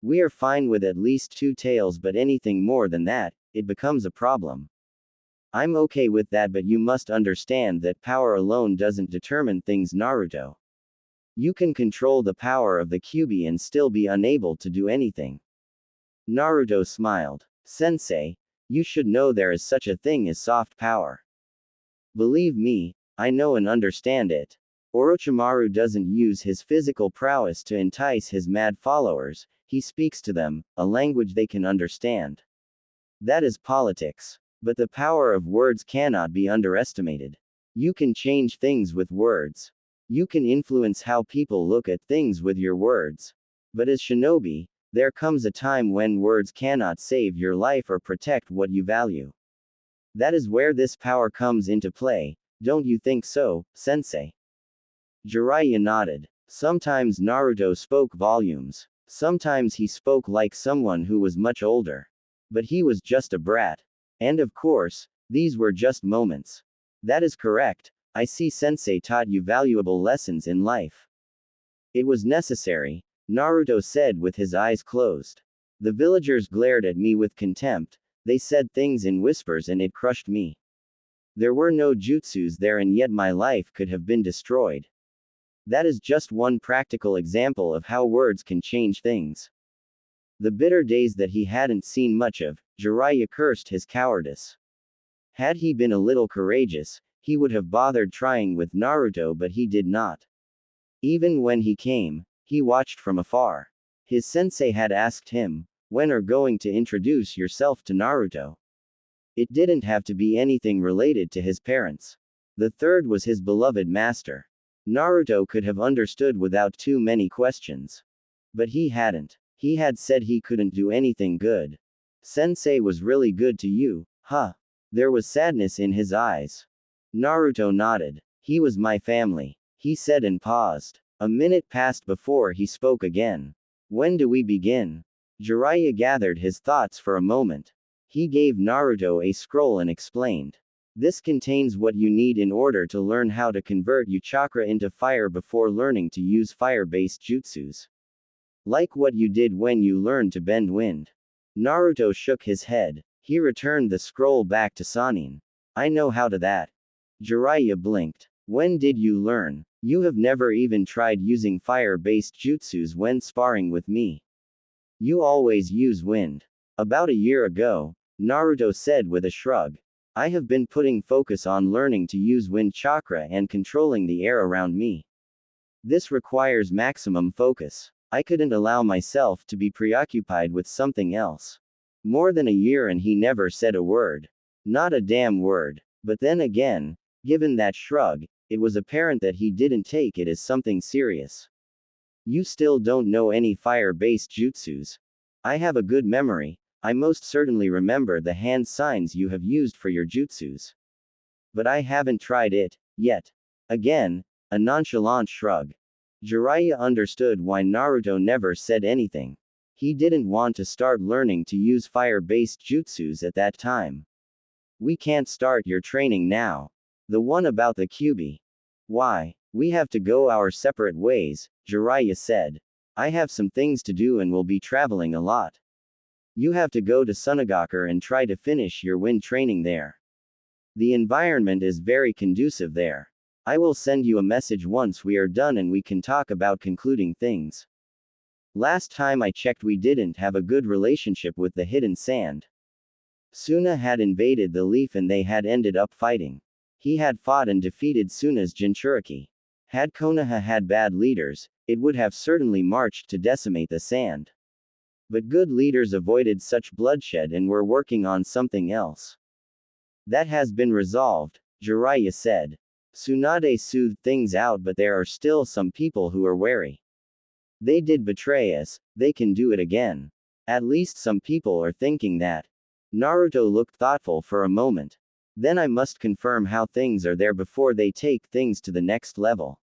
We are fine with at least 2 tails, but anything more than that, it becomes a problem. I'm okay with that, but you must understand that power alone doesn't determine things, Naruto. You can control the power of the Kyuubi and still be unable to do anything. Naruto smiled. Sensei, you should know there is such a thing as soft power. Believe me, I know and understand it. Orochimaru doesn't use his physical prowess to entice his mad followers, he speaks to them, a language they can understand. That is politics. But the power of words cannot be underestimated. You can change things with words. You can influence how people look at things with your words. But as shinobi, there comes a time when words cannot save your life or protect what you value. That is where this power comes into play, don't you think so, sensei? Jiraiya nodded. Sometimes Naruto spoke volumes. Sometimes he spoke like someone who was much older. But he was just a brat. And of course, these were just moments. That is correct. I see sensei taught you valuable lessons in life. It was necessary, Naruto said with his eyes closed. The villagers glared at me with contempt, they said things in whispers and it crushed me. There were no jutsus there and yet my life could have been destroyed. That is just one practical example of how words can change things. The bitter days that he hadn't seen much of, Jiraiya cursed his cowardice. Had he been a little courageous, he would have bothered trying with Naruto, but he did not. Even when he came, he watched from afar. His sensei had asked him, "When are going to introduce yourself to Naruto?" It didn't have to be anything related to his parents. The third was his beloved master. Naruto could have understood without too many questions. But he hadn't. He had said he couldn't do anything good. Sensei was really good to you, huh? There was sadness in his eyes. Naruto nodded. He was my family, he said and paused. A minute passed before he spoke again. When do we begin? Jiraiya gathered his thoughts for a moment. He gave Naruto a scroll and explained. This contains what you need in order to learn how to convert your chakra into fire before learning to use fire-based jutsus. Like what you did when you learned to bend wind. Naruto shook his head. He returned the scroll back to Sanin. I know how to that. Jiraiya blinked. When did you learn? You have never even tried using fire-based jutsus when sparring with me. You always use wind. About a year ago, Naruto said with a shrug. I have been putting focus on learning to use wind chakra and controlling the air around me. This requires maximum focus. I couldn't allow myself to be preoccupied with something else. More than a year and he never said a word. Not a damn word. But then again, given that shrug, it was apparent that he didn't take it as something serious. You still don't know any fire-based jutsus. I have a good memory. I most certainly remember the hand signs you have used for your jutsus. But I haven't tried it, yet. Again, a nonchalant shrug. Jiraiya understood why Naruto never said anything. He didn't want to start learning to use fire-based jutsus at that time. We can't start your training now. The one about the Kyuubi. Why? We have to go our separate ways, Jiraiya said. I have some things to do and will be traveling a lot. You have to go to Sunagakur and try to finish your wind training there. The environment is very conducive there. I will send you a message once we are done and we can talk about concluding things. Last time I checked we didn't have a good relationship with the hidden sand. Suna had invaded the leaf and they had ended up fighting. He had fought and defeated Suna's Jinchuriki. Had Konoha had bad leaders, it would have certainly marched to decimate the sand. But good leaders avoided such bloodshed and were working on something else. That has been resolved, Jiraiya said. Tsunade soothed things out but there are still some people who are wary. They did betray us, they can do it again. At least some people are thinking that. Naruto looked thoughtful for a moment. Then I must confirm how things are there before they take things to the next level.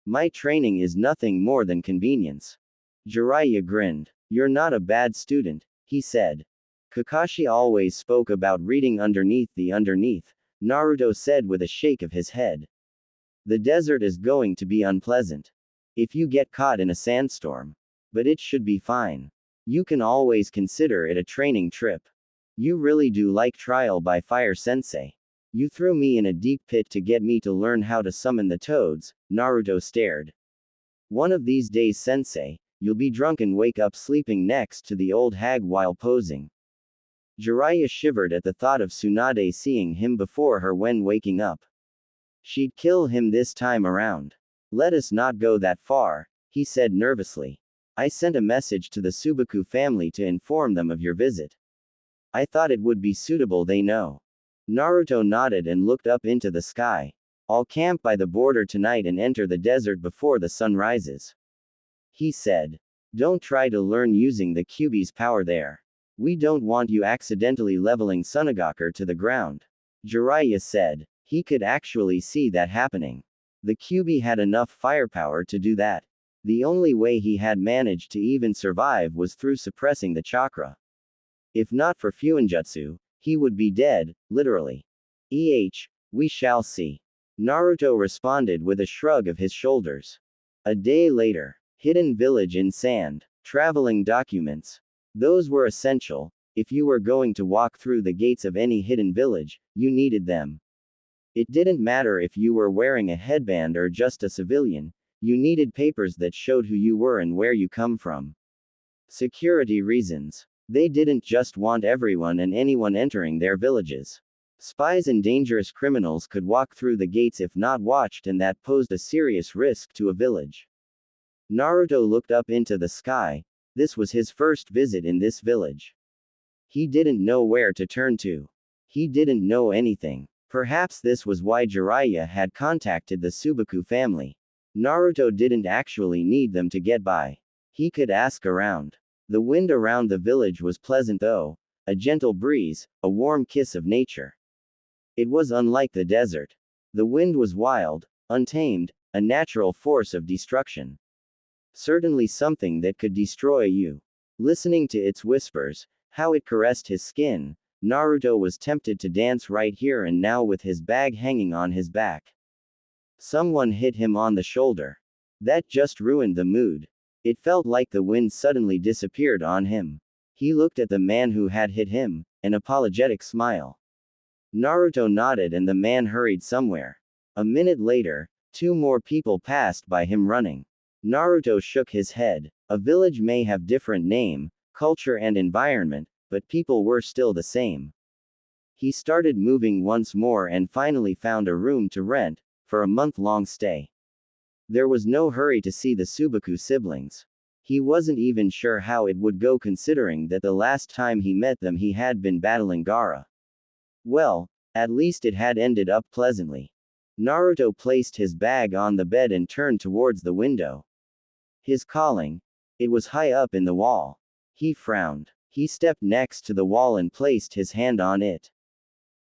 My training is nothing more than convenience. Jiraiya grinned. You're not a bad student, he said. Kakashi always spoke about reading underneath the underneath, Naruto said with a shake of his head. The desert is going to be unpleasant. If you get caught in a sandstorm. But it should be fine. You can always consider it a training trip. You really do like trial by fire sensei. You threw me in a deep pit to get me to learn how to summon the toads, Naruto stared. One of these days sensei, you'll be drunk and wake up sleeping next to the old hag while posing. Jiraiya shivered at the thought of Tsunade seeing him before her when waking up. She'd kill him this time around. Let us not go that far, he said nervously. I sent a message to the Subaku family to inform them of your visit. I thought it would be suitable they know. Naruto nodded and looked up into the sky. I'll camp by the border tonight and enter the desert before the sun rises. He said. Don't try to learn using the Kyuubi's power there. We don't want you accidentally leveling Sunagakur to the ground. Jiraiya said. He could actually see that happening. The Kyuubi had enough firepower to do that. The only way he had managed to even survive was through suppressing the chakra. If not for Fuinjutsu, he would be dead, literally. We shall see. Naruto responded with a shrug of his shoulders. A day later. Hidden village in sand. Traveling documents. Those were essential. If you were going to walk through the gates of any hidden village, you needed them. It didn't matter if you were wearing a headband or just a civilian, you needed papers that showed who you were and where you come from. Security reasons. They didn't just want everyone and anyone entering their villages. Spies and dangerous criminals could walk through the gates if not watched, and that posed a serious risk to a village. Naruto looked up into the sky. This was his first visit in this village. He didn't know where to turn to. He didn't know anything. Perhaps this was why Jiraiya had contacted the Subaku family. Naruto didn't actually need them to get by. He could ask around. The wind around the village was pleasant though, a gentle breeze, a warm kiss of nature. It was unlike the desert. The wind was wild, untamed, a natural force of destruction. Certainly something that could destroy you. Listening to its whispers, how it caressed his skin, Naruto was tempted to dance right here and now with his bag hanging on his back. Someone hit him on the shoulder. That just ruined the mood. It felt like the wind suddenly disappeared on him. He looked at the man who had hit him, an apologetic smile. Naruto nodded and the man hurried somewhere. A minute later, two more people passed by him running. Naruto shook his head. A village may have different name, culture and environment, but people were still the same. He started moving once more and finally found a room to rent, for a month-long stay. There was no hurry to see the Subaku siblings. He wasn't even sure how it would go considering that the last time he met them he had been battling Gaara. Well, at least it had ended up pleasantly. Naruto placed his bag on the bed and turned towards the window. His calling. It was high up in the wall. He frowned. He stepped next to the wall and placed his hand on it.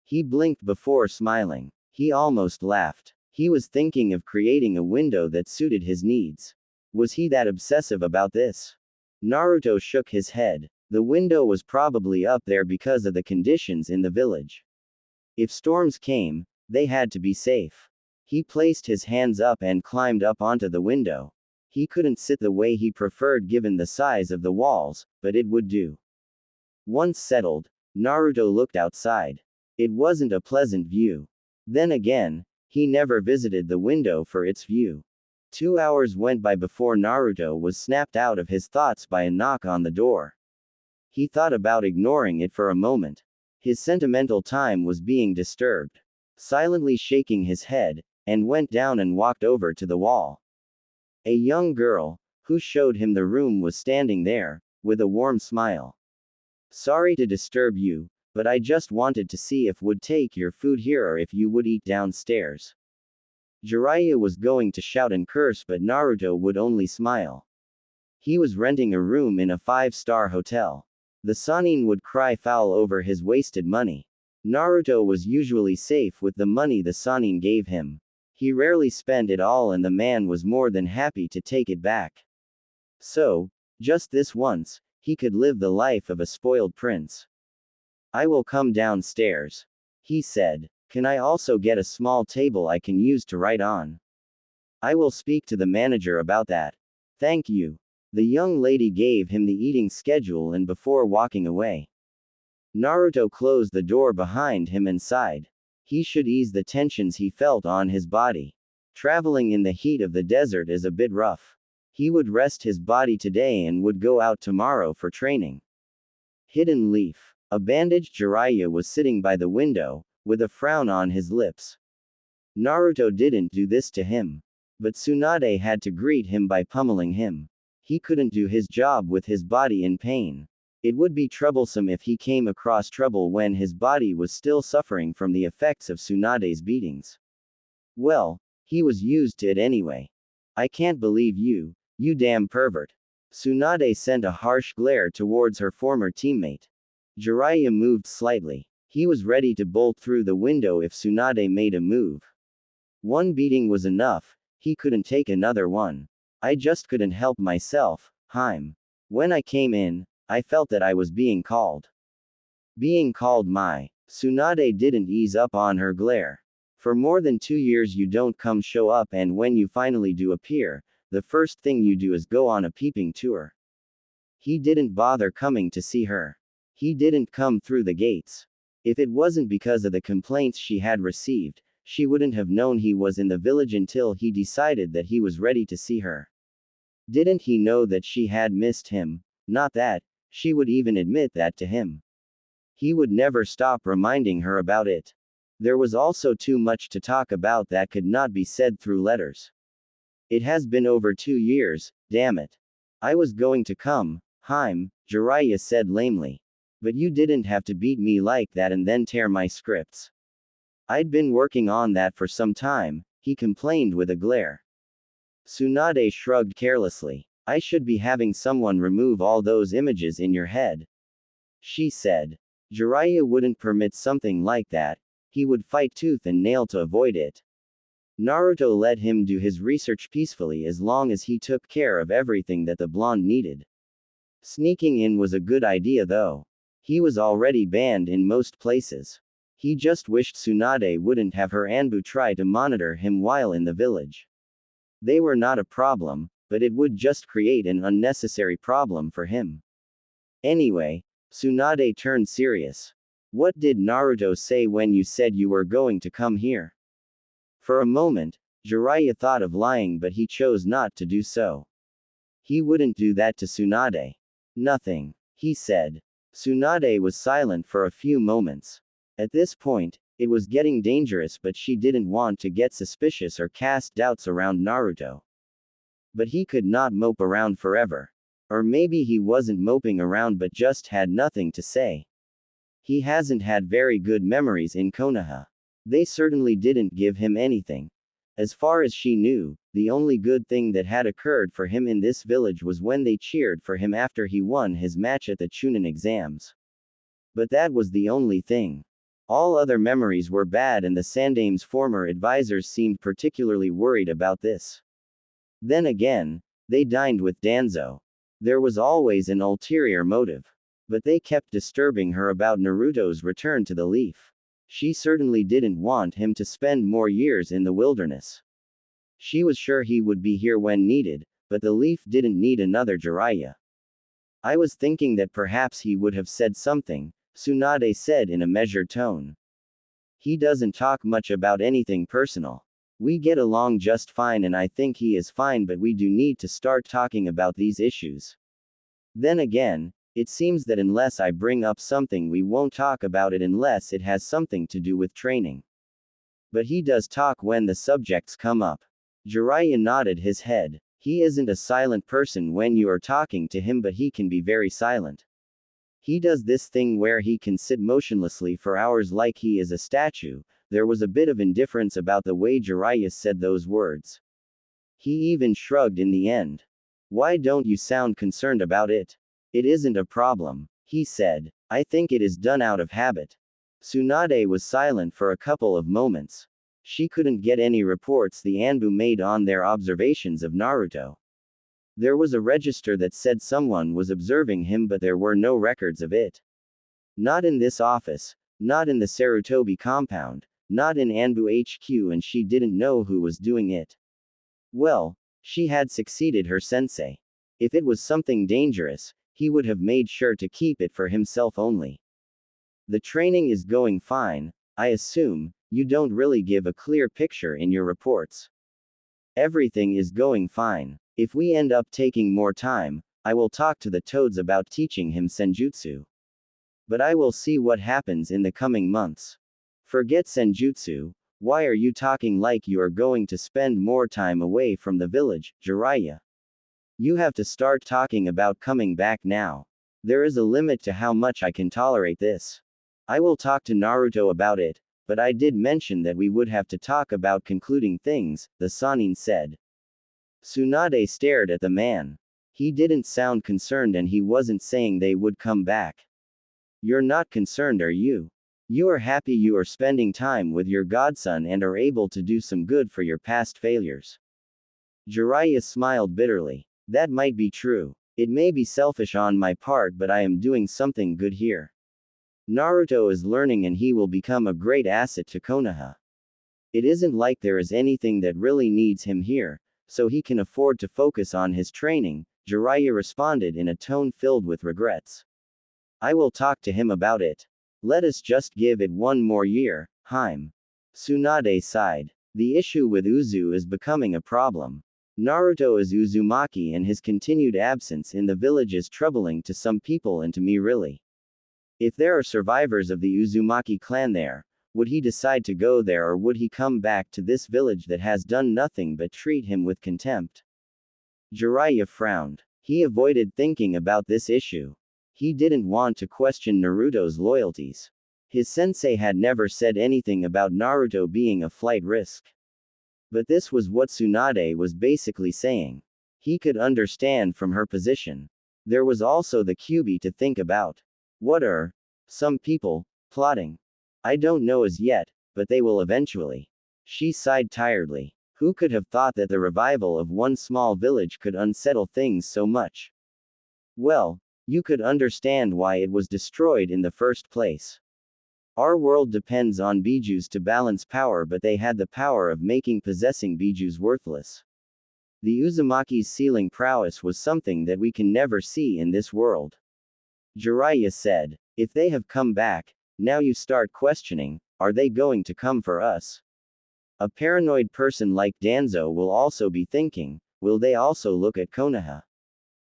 He blinked before smiling. He almost laughed. He was thinking of creating a window that suited his needs. Was he that obsessive about this? Naruto shook his head. The window was probably up there because of the conditions in the village. If storms came, they had to be safe. He placed his hands up and climbed up onto the window. He couldn't sit the way he preferred given the size of the walls, but it would do. Once settled, Naruto looked outside. It wasn't a pleasant view. Then again, he never visited the window for its view. 2 hours went by before Naruto was snapped out of his thoughts by a knock on the door. He thought about ignoring it for a moment. His sentimental time was being disturbed. Silently shaking his head, and went down and walked over to the wall. A young girl, who showed him the room, was standing there, with a warm smile. Sorry to disturb you, but I just wanted to see if would take your food here or if you would eat downstairs. Jiraiya was going to shout and curse, but Naruto would only smile. He was renting a room in a 5-star hotel. The Sannin would cry foul over his wasted money. Naruto was usually safe with the money the Sannin gave him. He rarely spent it all and the man was more than happy to take it back. So, just this once, he could live the life of a spoiled prince. I will come downstairs, he said. Can I also get a small table I can use to write on? I will speak to the manager about that. Thank you. The young lady gave him the eating schedule and before walking away. Naruto closed the door behind him and sighed. He should ease the tensions he felt on his body. Traveling in the heat of the desert is a bit rough. He would rest his body today and would go out tomorrow for training. Hidden Leaf. A bandaged Jiraiya was sitting by the window, with a frown on his lips. Naruto didn't do this to him. But Tsunade had to greet him by pummeling him. He couldn't do his job with his body in pain. It would be troublesome if he came across trouble when his body was still suffering from the effects of Tsunade's beatings. Well, he was used to it anyway. I can't believe you, you damn pervert. Tsunade sent a harsh glare towards her former teammate. Jiraiya moved slightly. He was ready to bolt through the window if Tsunade made a move. One beating was enough, he couldn't take another one. I just couldn't help myself, Haim. When I came in, I felt that I was being called. Being called my. Tsunade didn't ease up on her glare. For more than 2 years you don't come show up, and when you finally do appear, the first thing you do is go on a peeping tour. He didn't bother coming to see her. He didn't come through the gates. If it wasn't because of the complaints she had received, she wouldn't have known he was in the village until he decided that he was ready to see her. Didn't he know that she had missed him? Not that she would even admit that to him. He would never stop reminding her about it. There was also too much to talk about that could not be said through letters. It has been over 2 years, damn it. I was going to come, Haim, Jiraiya said lamely. But you didn't have to beat me like that and then tear my scripts. I'd been working on that for some time, he complained with a glare. Tsunade shrugged carelessly. I should be having someone remove all those images in your head, she said. Jiraiya wouldn't permit something like that. He would fight tooth and nail to avoid it. Naruto let him do his research peacefully as long as he took care of everything that the blonde needed. Sneaking in was a good idea though. He was already banned in most places. He just wished Tsunade wouldn't have her Anbu try to monitor him while in the village. They were not a problem, but it would just create an unnecessary problem for him. Anyway, Tsunade turned serious. What did Naruto say when you said you were going to come here? For a moment, Jiraiya thought of lying, but he chose not to do so. He wouldn't do that to Tsunade. Nothing, he said. Tsunade was silent for a few moments. At this point, it was getting dangerous, but she didn't want to get suspicious or cast doubts around Naruto. But he could not mope around forever. Or maybe he wasn't moping around but just had nothing to say. He hasn't had very good memories in Konoha. They certainly didn't give him anything. As far as she knew, the only good thing that had occurred for him in this village was when they cheered for him after he won his match at the Chunin exams. But that was the only thing. All other memories were bad, and the Sandame's former advisors seemed particularly worried about this. Then again, they dined with Danzo. There was always an ulterior motive. But they kept disturbing her about Naruto's return to the Leaf. She certainly didn't want him to spend more years in the wilderness. She was sure he would be here when needed, but the Leaf didn't need another Jiraiya. I was thinking that perhaps he would have said something, Tsunade said in a measured tone. He doesn't talk much about anything personal. We get along just fine and I think he is fine, but we do need to start talking about these issues. Then again, it seems that unless I bring up something we won't talk about it unless it has something to do with training. But he does talk when the subjects come up. Jiraiya nodded his head. He isn't a silent person when you are talking to him, but he can be very silent. He does this thing where he can sit motionlessly for hours like he is a statue. There was a bit of indifference about the way Jiraiya said those words. He even shrugged in the end. Why don't you sound concerned about it? It isn't a problem, he said. I think it is done out of habit. Tsunade was silent for a couple of moments. She couldn't get any reports the Anbu made on their observations of Naruto. There was a register that said someone was observing him, but there were no records of it. Not in this office, not in the Sarutobi compound, not in Anbu HQ, and she didn't know who was doing it. Well, she had succeeded her sensei. If it was something dangerous, he would have made sure to keep it for himself only. The training is going fine, I assume. You don't really give a clear picture in your reports. Everything is going fine. If we end up taking more time, I will talk to the Toads about teaching him Senjutsu. But I will see what happens in the coming months. Forget Senjutsu. Why are you talking like you are going to spend more time away from the village, Jiraiya? You have to start talking about coming back now. There is a limit to how much I can tolerate this. I will talk to Naruto about it, but I did mention that we would have to talk about concluding things, the Sannin said. Tsunade stared at the man. He didn't sound concerned, and he wasn't saying they would come back. You're not concerned, are you? You are happy you are spending time with your godson and are able to do some good for your past failures. Jiraiya smiled bitterly. That might be true. It may be selfish on my part, but I am doing something good here. Naruto is learning and he will become a great asset to Konoha. It isn't like there is anything that really needs him here, so he can afford to focus on his training, Jiraiya responded in a tone filled with regrets. I will talk to him about it. Let us just give it one more year, Haim. Tsunade sighed. The issue with Uzu is becoming a problem. Naruto is Uzumaki and his continued absence in the village is troubling to some people and to me really. If there are survivors of the Uzumaki clan there, would he decide to go there or would he come back to this village that has done nothing but treat him with contempt? Jiraiya frowned. He avoided thinking about this issue. He didn't want to question Naruto's loyalties. His sensei had never said anything about Naruto being a flight risk. But this was what Tsunade was basically saying. He could understand from her position. There was also the Kyuubi to think about. What are some people plotting? I don't know as yet, but they will eventually. She sighed tiredly. Who could have thought that the revival of one small village could unsettle things so much? Well, you could understand why it was destroyed in the first place. Our world depends on bijus to balance power, but they had the power of making possessing bijus worthless. The Uzumaki's sealing prowess was something that we can never see in this world. Jiraiya said. If they have come back, now you start questioning, are they going to come for us? A paranoid person like Danzo will also be thinking, will they also look at Konoha?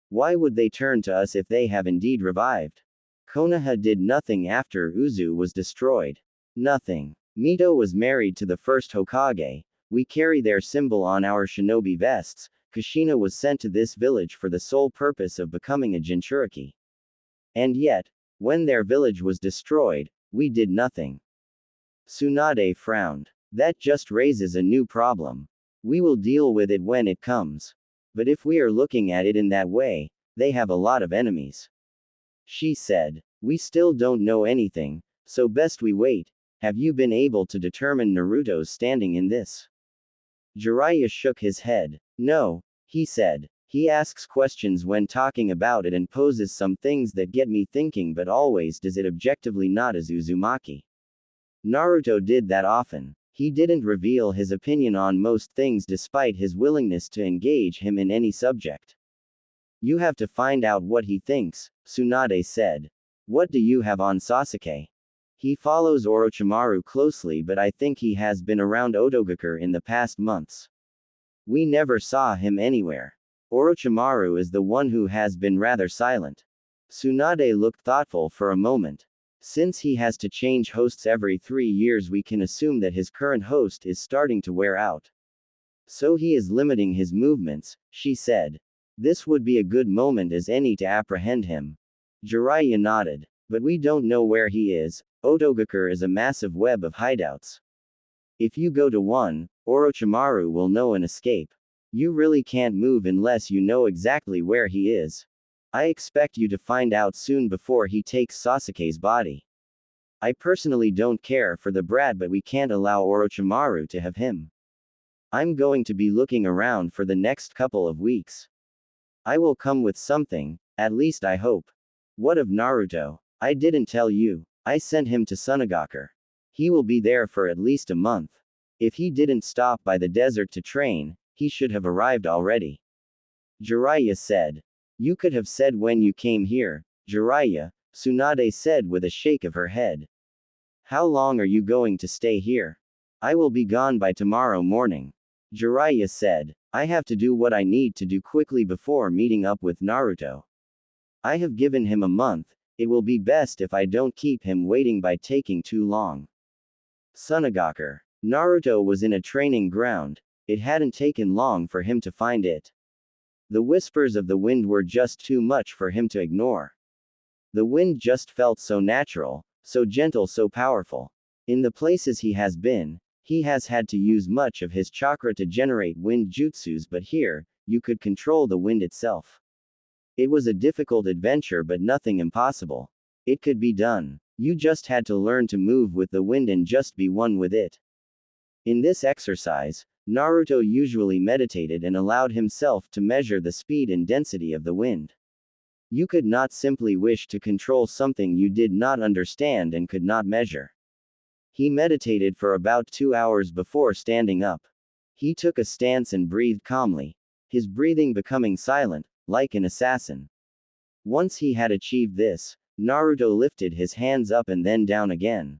Why would they turn to us if they have indeed revived? Konoha did nothing after Uzu was destroyed. Nothing. Mito was married to the first Hokage. We carry their symbol on our shinobi vests. Kushina was sent to this village for the sole purpose of becoming a Jinchuriki. And yet, when their village was destroyed, we did nothing. Tsunade frowned. That just raises a new problem. We will deal with it when it comes. But if we are looking at it in that way, they have a lot of enemies. She said. We still don't know anything, so best we wait. Have you been able to determine Naruto's standing in this? Jiraiya shook his head. No, he said. He asks questions when talking about it and poses some things that get me thinking, but always does it objectively, not as Uzumaki. Naruto did that often. He didn't reveal his opinion on most things despite his willingness to engage him in any subject. You have to find out what he thinks, Tsunade said. What do you have on Sasuke? He follows Orochimaru closely, but I think he has been around Otogakur in the past months. We never saw him anywhere. Orochimaru is the one who has been rather silent. Tsunade looked thoughtful for a moment. Since he has to change hosts every 3 years, we can assume that his current host is starting to wear out. So he is limiting his movements, she said. This would be a good moment as any to apprehend him. Jiraiya nodded. But we don't know where he is. Otogakur is a massive web of hideouts. If you go to one, Orochimaru will know and escape. You really can't move unless you know exactly where he is. I expect you to find out soon before he takes Sasuke's body. I personally don't care for the brat, but we can't allow Orochimaru to have him. I'm going to be looking around for the next couple of weeks. I will come with something, at least I hope. What of Naruto? I didn't tell you. I sent him to Sunagakur. He will be there for at least a month. If he didn't stop by the desert to train, he should have arrived already. Jiraiya said. You could have said when you came here, Jiraiya, Tsunade said with a shake of her head. How long are you going to stay here? I will be gone by tomorrow morning. Jiraiya said. I have to do what I need to do quickly before meeting up with Naruto. I have given him a month. It will be best if I don't keep him waiting by taking too long. Sunagakur. Naruto was in a training ground. It hadn't taken long for him to find it. The whispers of the wind were just too much for him to ignore. The wind just felt so natural, so gentle, so powerful. In the places he has been, he has had to use much of his chakra to generate wind jutsus, but here, you could control the wind itself. It was a difficult adventure, but nothing impossible. It could be done. You just had to learn to move with the wind and just be one with it. In this exercise, Naruto usually meditated and allowed himself to measure the speed and density of the wind. You could not simply wish to control something you did not understand and could not measure. He meditated for about 2 hours before standing up. He took a stance and breathed calmly, his breathing becoming silent, like an assassin. Once he had achieved this, Naruto lifted his hands up and then down again.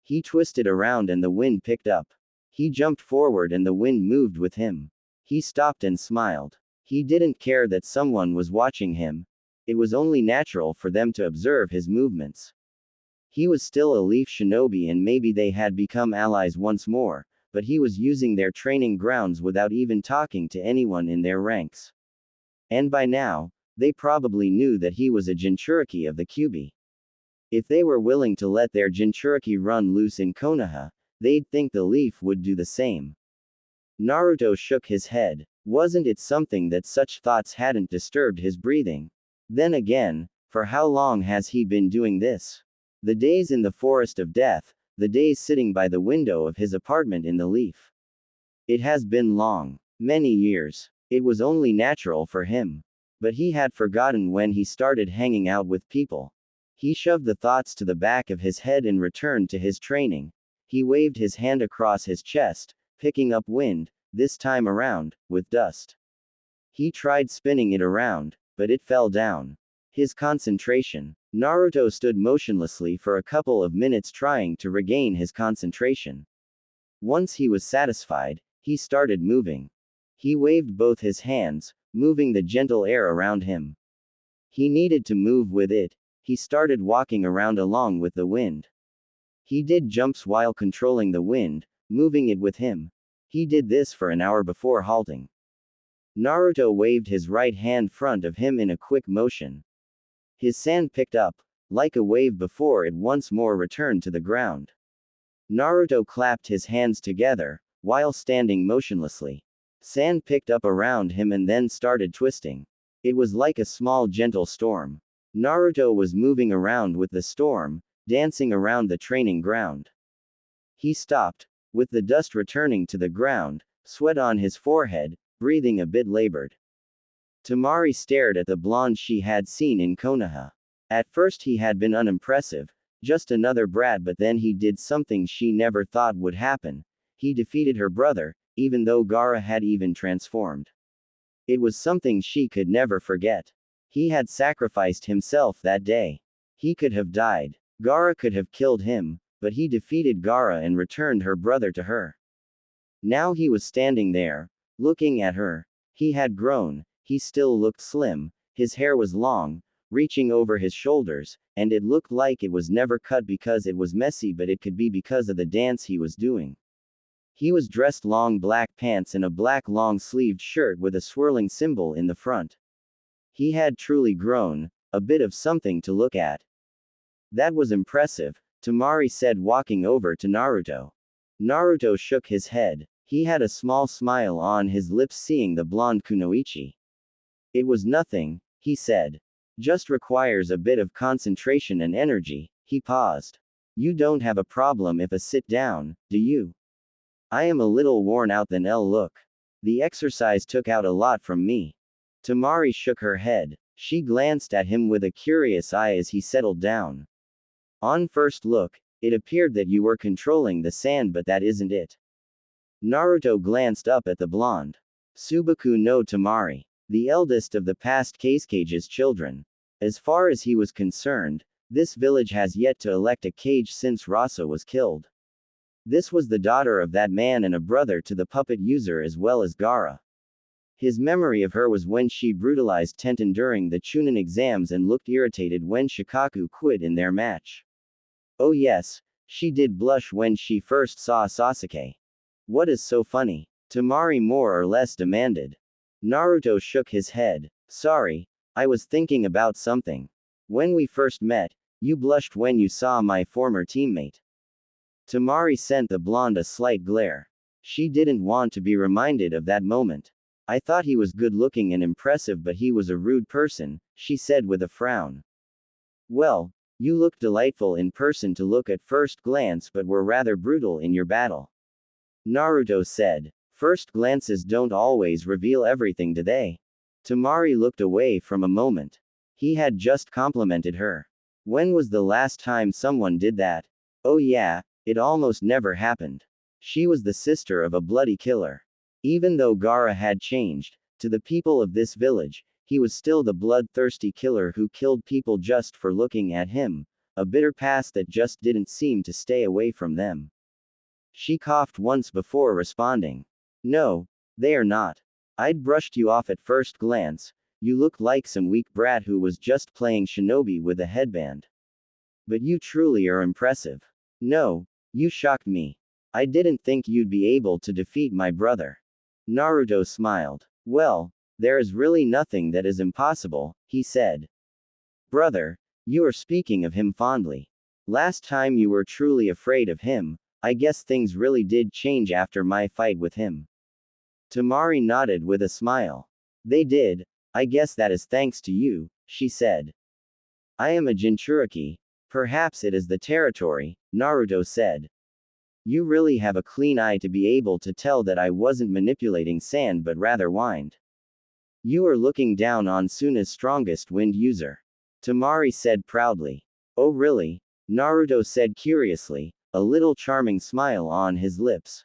He twisted around and the wind picked up. He jumped forward and the wind moved with him. He stopped and smiled. He didn't care that someone was watching him. It was only natural for them to observe his movements. He was still a Leaf Shinobi and maybe they had become allies once more, but he was using their training grounds without even talking to anyone in their ranks. And by now, they probably knew that he was a Jinchuriki of the Kyuubi. If they were willing to let their Jinchuriki run loose in Konoha, they'd think the Leaf would do the same. Naruto shook his head. Wasn't it something that such thoughts hadn't disturbed his breathing? Then again, for how long has he been doing this? The days in the forest of death, the days sitting by the window of his apartment in the Leaf. It has been long. Many years. It was only natural for him. But he had forgotten when he started hanging out with people. He shoved the thoughts to the back of his head and returned to his training. He waved his hand across his chest, picking up wind, this time around, with dust. He tried spinning it around, but it fell down. His concentration. Naruto stood motionlessly for a couple of minutes trying to regain his concentration. Once he was satisfied, he started moving. He waved both his hands, moving the gentle air around him. He needed to move with it. He started walking around along with the wind. He did jumps while controlling the wind, moving it with him. He did this for an hour before halting. Naruto waved his right hand front of him in a quick motion. His sand picked up, like a wave before it once more returned to the ground. Naruto clapped his hands together, while standing motionlessly. Sand picked up around him and then started twisting. It was like a small gentle storm. Naruto was moving around with the storm, dancing around the training ground. He stopped, with the dust returning to the ground, sweat on his forehead, breathing a bit labored. Tamari stared at the blonde she had seen in Konoha. At first he had been unimpressive, just another brat, but then he did something she never thought would happen. He defeated her brother, even though Gaara had even transformed. It was something she could never forget. He had sacrificed himself that day. He could have died. Gaara could have killed him, but he defeated Gaara and returned her brother to her. Now he was standing there, looking at her. He had grown, he still looked slim, his hair was long, reaching over his shoulders, and it looked like it was never cut because it was messy, but it could be because of the dance he was doing. He was dressed long black pants and a black long-sleeved shirt with a swirling symbol in the front. He had truly grown, a bit of something to look at. That was impressive, Tamari said, walking over to Naruto. Naruto shook his head. He had a small smile on his lips seeing the blonde kunoichi. It was nothing, he said. Just requires a bit of concentration and energy. He paused. You don't have a problem if I sit down, do you? I am a little worn out then look. The exercise took out a lot from me. Tamari shook her head. She glanced at him with a curious eye as he settled down. On first look, it appeared that you were controlling the sand, but that isn't it. Naruto glanced up at the blonde. Subaku no Tamari. The eldest of the past Kage's children. As far as he was concerned, this village has yet to elect a Kage since Rasa was killed. This was the daughter of that man and a brother to the puppet user as well as Gaara. His memory of her was when she brutalized Tenten during the Chunin exams and looked irritated when Shikaku quit in their match. Oh yes, she did blush when she first saw Sasuke. What is so funny? Tamari more or less demanded. Naruto shook his head. Sorry, I was thinking about something. When we first met, you blushed when you saw my former teammate. Tamari sent the blonde a slight glare. She didn't want to be reminded of that moment. I thought he was good looking and impressive, but he was a rude person, she said with a frown. Well, you looked delightful in person to look at first glance, but were rather brutal in your battle. Naruto said. First glances don't always reveal everything, do they? Tamari looked away from a moment. He had just complimented her. When was the last time someone did that? Oh yeah, it almost never happened. She was the sister of a bloody killer. Even though Gaara had changed, to the people of this village, he was still the bloodthirsty killer who killed people just for looking at him, a bitter past that just didn't seem to stay away from them. She coughed once before responding. No, they are not. I'd brushed you off at first glance. You looked like some weak brat who was just playing shinobi with a headband. But you truly are impressive. No, you shocked me. I didn't think you'd be able to defeat my brother. Naruto smiled. Well, there is really nothing that is impossible, he said. Brother, you are speaking of him fondly. Last time you were truly afraid of him. I guess things really did change after my fight with him. Tamari nodded with a smile. They did. I guess that is thanks to you, she said. I am a Jinchuriki. Perhaps it is the territory, Naruto said. You really have a clean eye to be able to tell that I wasn't manipulating sand but rather wind. You are looking down on Suna's strongest wind user. Tamari said proudly. Oh really? Naruto said curiously, a little charming smile on his lips.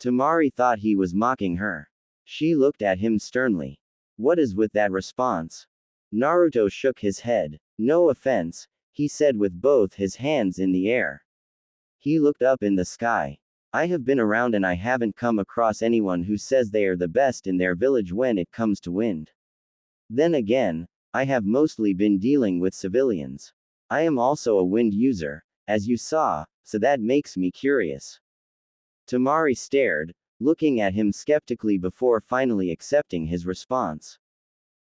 Tamari thought he was mocking her. She looked at him sternly. What is with that response? Naruto shook his head. No offense, he said with both his hands in the air. He looked up in the sky. I have been around and I haven't come across anyone who says they are the best in their village when it comes to wind. Then again, I have mostly been dealing with civilians. I am also a wind user, as you saw, so that makes me curious. Tamari stared, looking at him skeptically before finally accepting his response.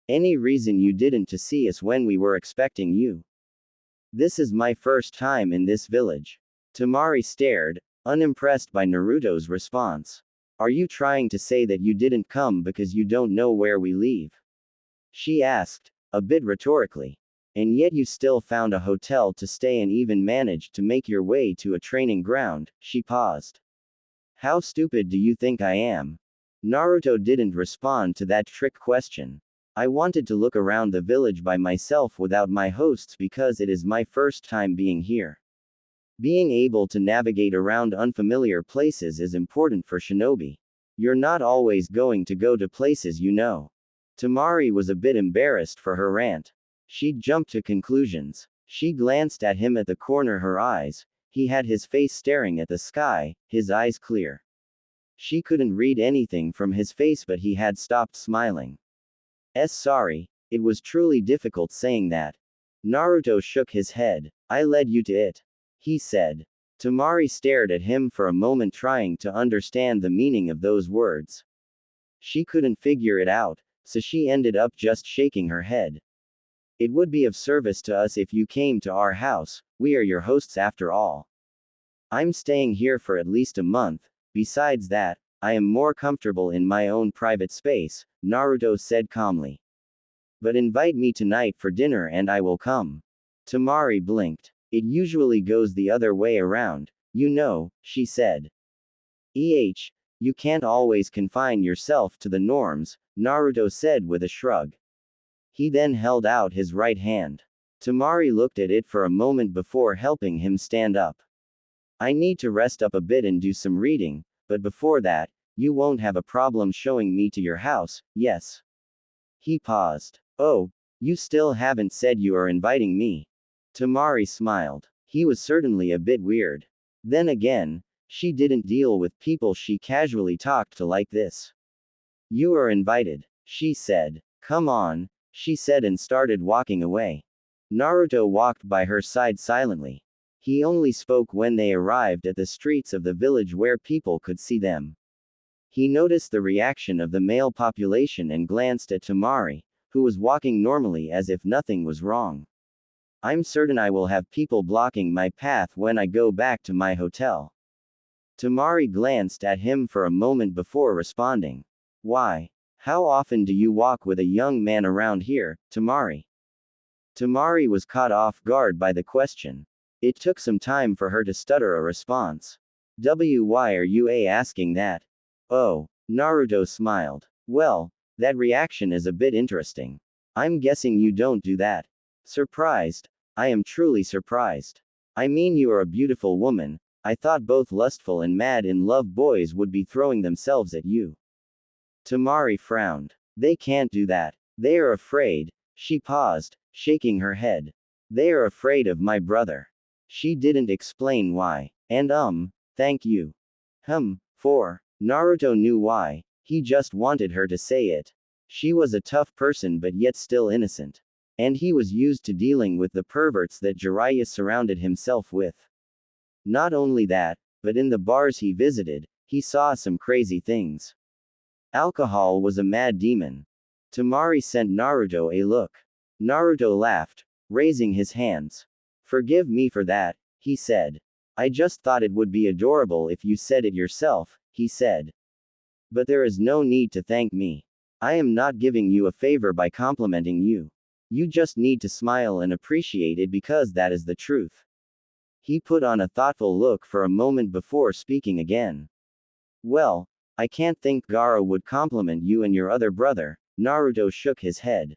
Any reason you didn't to see us when we were expecting you? This is my first time in this village. Tamari stared, unimpressed by Naruto's response. Are you trying to say that you didn't come because you don't know where we live? She asked, a bit rhetorically. And yet you still found a hotel to stay and even managed to make your way to a training ground. She paused. How stupid do you think I am? Naruto didn't respond to that trick question. I wanted to look around the village by myself without my hosts because it is my first time being here. Being able to navigate around unfamiliar places is important for shinobi. You're not always going to go to places you know. Tamari was a bit embarrassed for her rant. She'd jumped to conclusions. She glanced at him at the corner her eyes. He had his face staring at the sky, his eyes clear. She couldn't read anything from his face but he had stopped smiling. Sorry, it was truly difficult saying that. Naruto shook his head. I led you to it. He said. Tamari stared at him for a moment trying to understand the meaning of those words. She couldn't figure it out, so she ended up just shaking her head. It would be of service to us if you came to our house, we are your hosts after all. I'm staying here for at least a month, besides that, I am more comfortable in my own private space, Naruto said calmly. But invite me tonight for dinner and I will come. Tamari blinked. It usually goes the other way around, you know, she said. You can't always confine yourself to the norms, Naruto said with a shrug. He then held out his right hand. Tamari looked at it for a moment before helping him stand up. I need to rest up a bit and do some reading, but before that, you won't have a problem showing me to your house, yes? He paused. Oh, you still haven't said you are inviting me. Tamari smiled. He was certainly a bit weird. Then again, she didn't deal with people she casually talked to like this. You are invited, she said. Come on, she said and started walking away. Naruto walked by her side silently. He only spoke when they arrived at the streets of the village where people could see them. He noticed the reaction of the male population and glanced at Tamari, who was walking normally as if nothing was wrong. I'm certain I will have people blocking my path when I go back to my hotel. Tamari glanced at him for a moment before responding. Why? How often do you walk with a young man around here, Tamari? Tamari was caught off guard by the question. It took some time for her to stutter a response. Why are you asking that? Oh, Naruto smiled. Well, that reaction is a bit interesting. I'm guessing you don't do that. Surprised? I am truly surprised. I mean, you are a beautiful woman. I thought both lustful and mad in love boys would be throwing themselves at you. Tamari frowned. They can't do that. They are afraid. She paused, shaking her head. They are afraid of my brother. She didn't explain why. And thank you. For. Naruto knew why. He just wanted her to say it. She was a tough person but yet still innocent. And he was used to dealing with the perverts that Jiraiya surrounded himself with. Not only that, but in the bars he visited, he saw some crazy things. Alcohol was a mad demon. Tamari sent Naruto a look. Naruto laughed, raising his hands. Forgive me for that, he said. I just thought it would be adorable if you said it yourself, he said. But there is no need to thank me. I am not giving you a favor by complimenting you. You just need to smile and appreciate it because that is the truth. He put on a thoughtful look for a moment before speaking again. Well, I can't think Gaara would compliment you and your other brother. Naruto shook his head.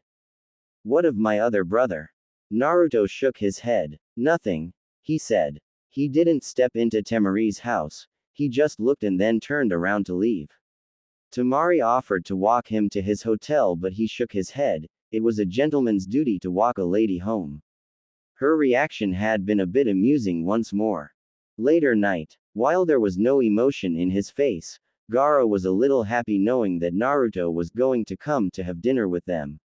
What of my other brother? Naruto shook his head. Nothing, he said. He didn't step into Tamari's house. He just looked and then turned around to leave. Tamari offered to walk him to his hotel but he shook his head. It was a gentleman's duty to walk a lady home. Her reaction had been a bit amusing once more. Later night. While there was no emotion in his face, Gaara was a little happy knowing that Naruto was going to come to have dinner with them.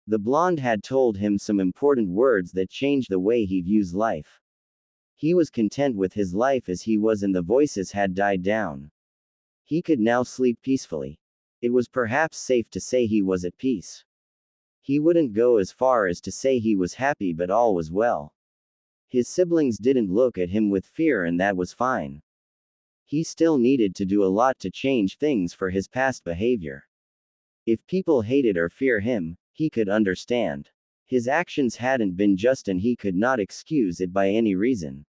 The blonde had told him some important words that changed the way he views life. He was content with his life as he was and the voices had died down. He could now sleep peacefully. It was perhaps safe to say he was at peace. He wouldn't go as far as to say he was happy, but all was well. His siblings didn't look at him with fear, and that was fine. He still needed to do a lot to change things for his past behavior. If people hated or fear him, he could understand. His actions hadn't been just and he could not excuse it by any reason.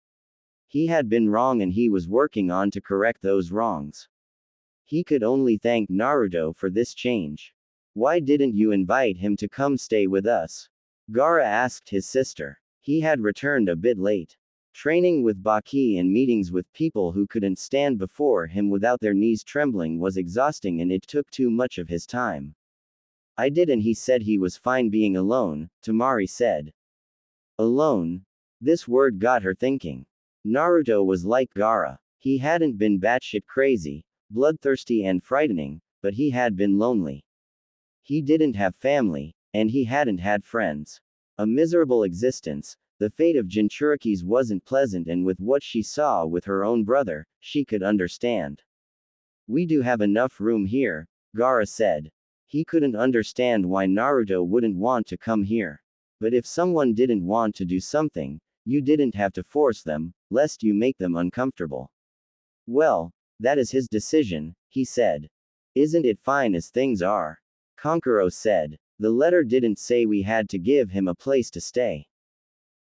He had been wrong and he was working on to correct those wrongs. He could only thank Naruto for this change. Why didn't you invite him to come stay with us? Gaara asked his sister. He had returned a bit late. Training with Baki and meetings with people who couldn't stand before him without their knees trembling was exhausting and it took too much of his time. I did, and he said he was fine being alone, Tamari said. Alone? This word got her thinking. Naruto was like Gaara. He hadn't been batshit crazy, bloodthirsty and frightening, but he had been lonely. He didn't have family, and he hadn't had friends. A miserable existence. The fate of Jinchurikis wasn't pleasant, and with what she saw with her own brother, she could understand. We do have enough room here, Gaara said. He couldn't understand why Naruto wouldn't want to come here. But if someone didn't want to do something, you didn't have to force them, lest you make them uncomfortable. Well, that is his decision, he said. Isn't it fine as things are? Kankuro said. The letter didn't say we had to give him a place to stay.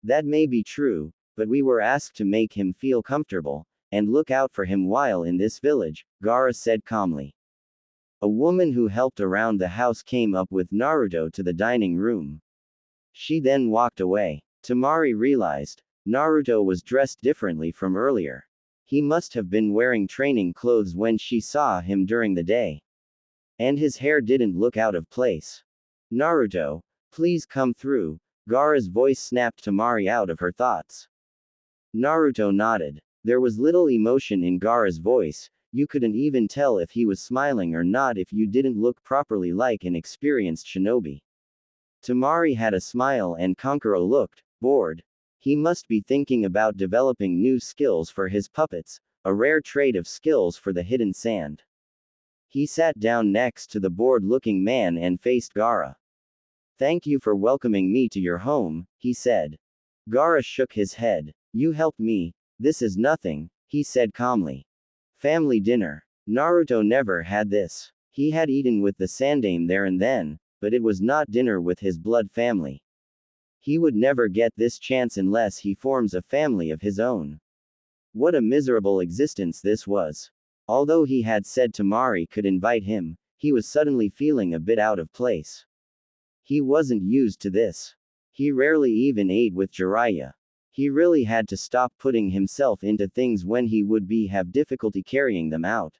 That may be true, but we were asked to make him feel comfortable, and look out for him while in this village, Gaara said calmly. A woman who helped around the house came up with Naruto to the dining room. She then walked away. Tamari realized, Naruto was dressed differently from earlier. He must have been wearing training clothes when she saw him during the day. And his hair didn't look out of place. Naruto, please come through, Gaara's voice snapped Tamari out of her thoughts. Naruto nodded. There was little emotion in Gaara's voice. You couldn't even tell if he was smiling or not if you didn't look properly like an experienced shinobi. Tamari had a smile and Kankuro looked bored. He must be thinking about developing new skills for his puppets, a rare trait of skills for the hidden sand. He sat down next to the bored-looking man and faced Gaara. Thank you for welcoming me to your home, he said. Gaara shook his head. You helped me. This is nothing, he said calmly. Family dinner. Naruto never had this. He had eaten with the Sandaime there and then, but it was not dinner with his blood family. He would never get this chance unless he forms a family of his own. What a miserable existence this was. Although he had said Tamari could invite him, he was suddenly feeling a bit out of place. He wasn't used to this. He rarely even ate with Jiraiya. He really had to stop putting himself into things when he would have difficulty carrying them out.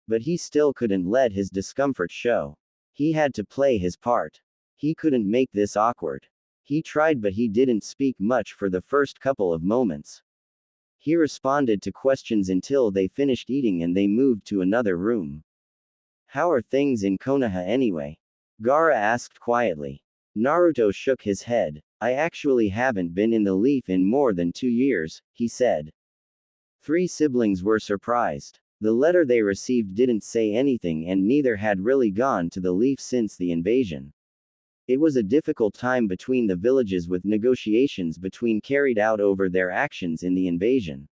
But he still couldn't let his discomfort show. He had to play his part. He couldn't make this awkward. He tried, but he didn't speak much for the first couple of moments. He responded to questions until they finished eating and they moved to another room. How are things in Konoha anyway? Gaara asked quietly. Naruto shook his head. I actually haven't been in the Leaf in more than 2 years, he said. 3 siblings were surprised. The letter they received didn't say anything and neither had really gone to the Leaf since the invasion. It was a difficult time between the villages with negotiations between carried out over their actions in the invasion.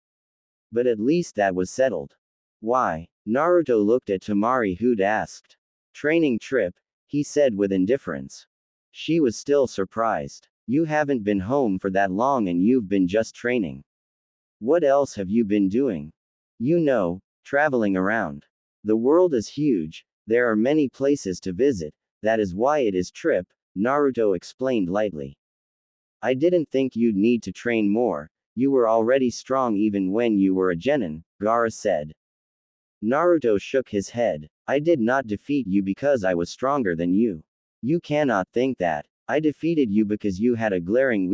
But at least that was settled. Why? Naruto looked at Tamari who'd asked. Training trip, he said with indifference. She was still surprised. You haven't been home for that long and you've been just training. What else have you been doing? You know, traveling around. The world is huge, there are many places to visit, that is why it is trip, Naruto explained lightly. I didn't think you'd need to train more, you were already strong even when you were a genin, Gaara said. Naruto shook his head. I did not defeat you because I was stronger than you. You cannot think that. I defeated you because you had a glaring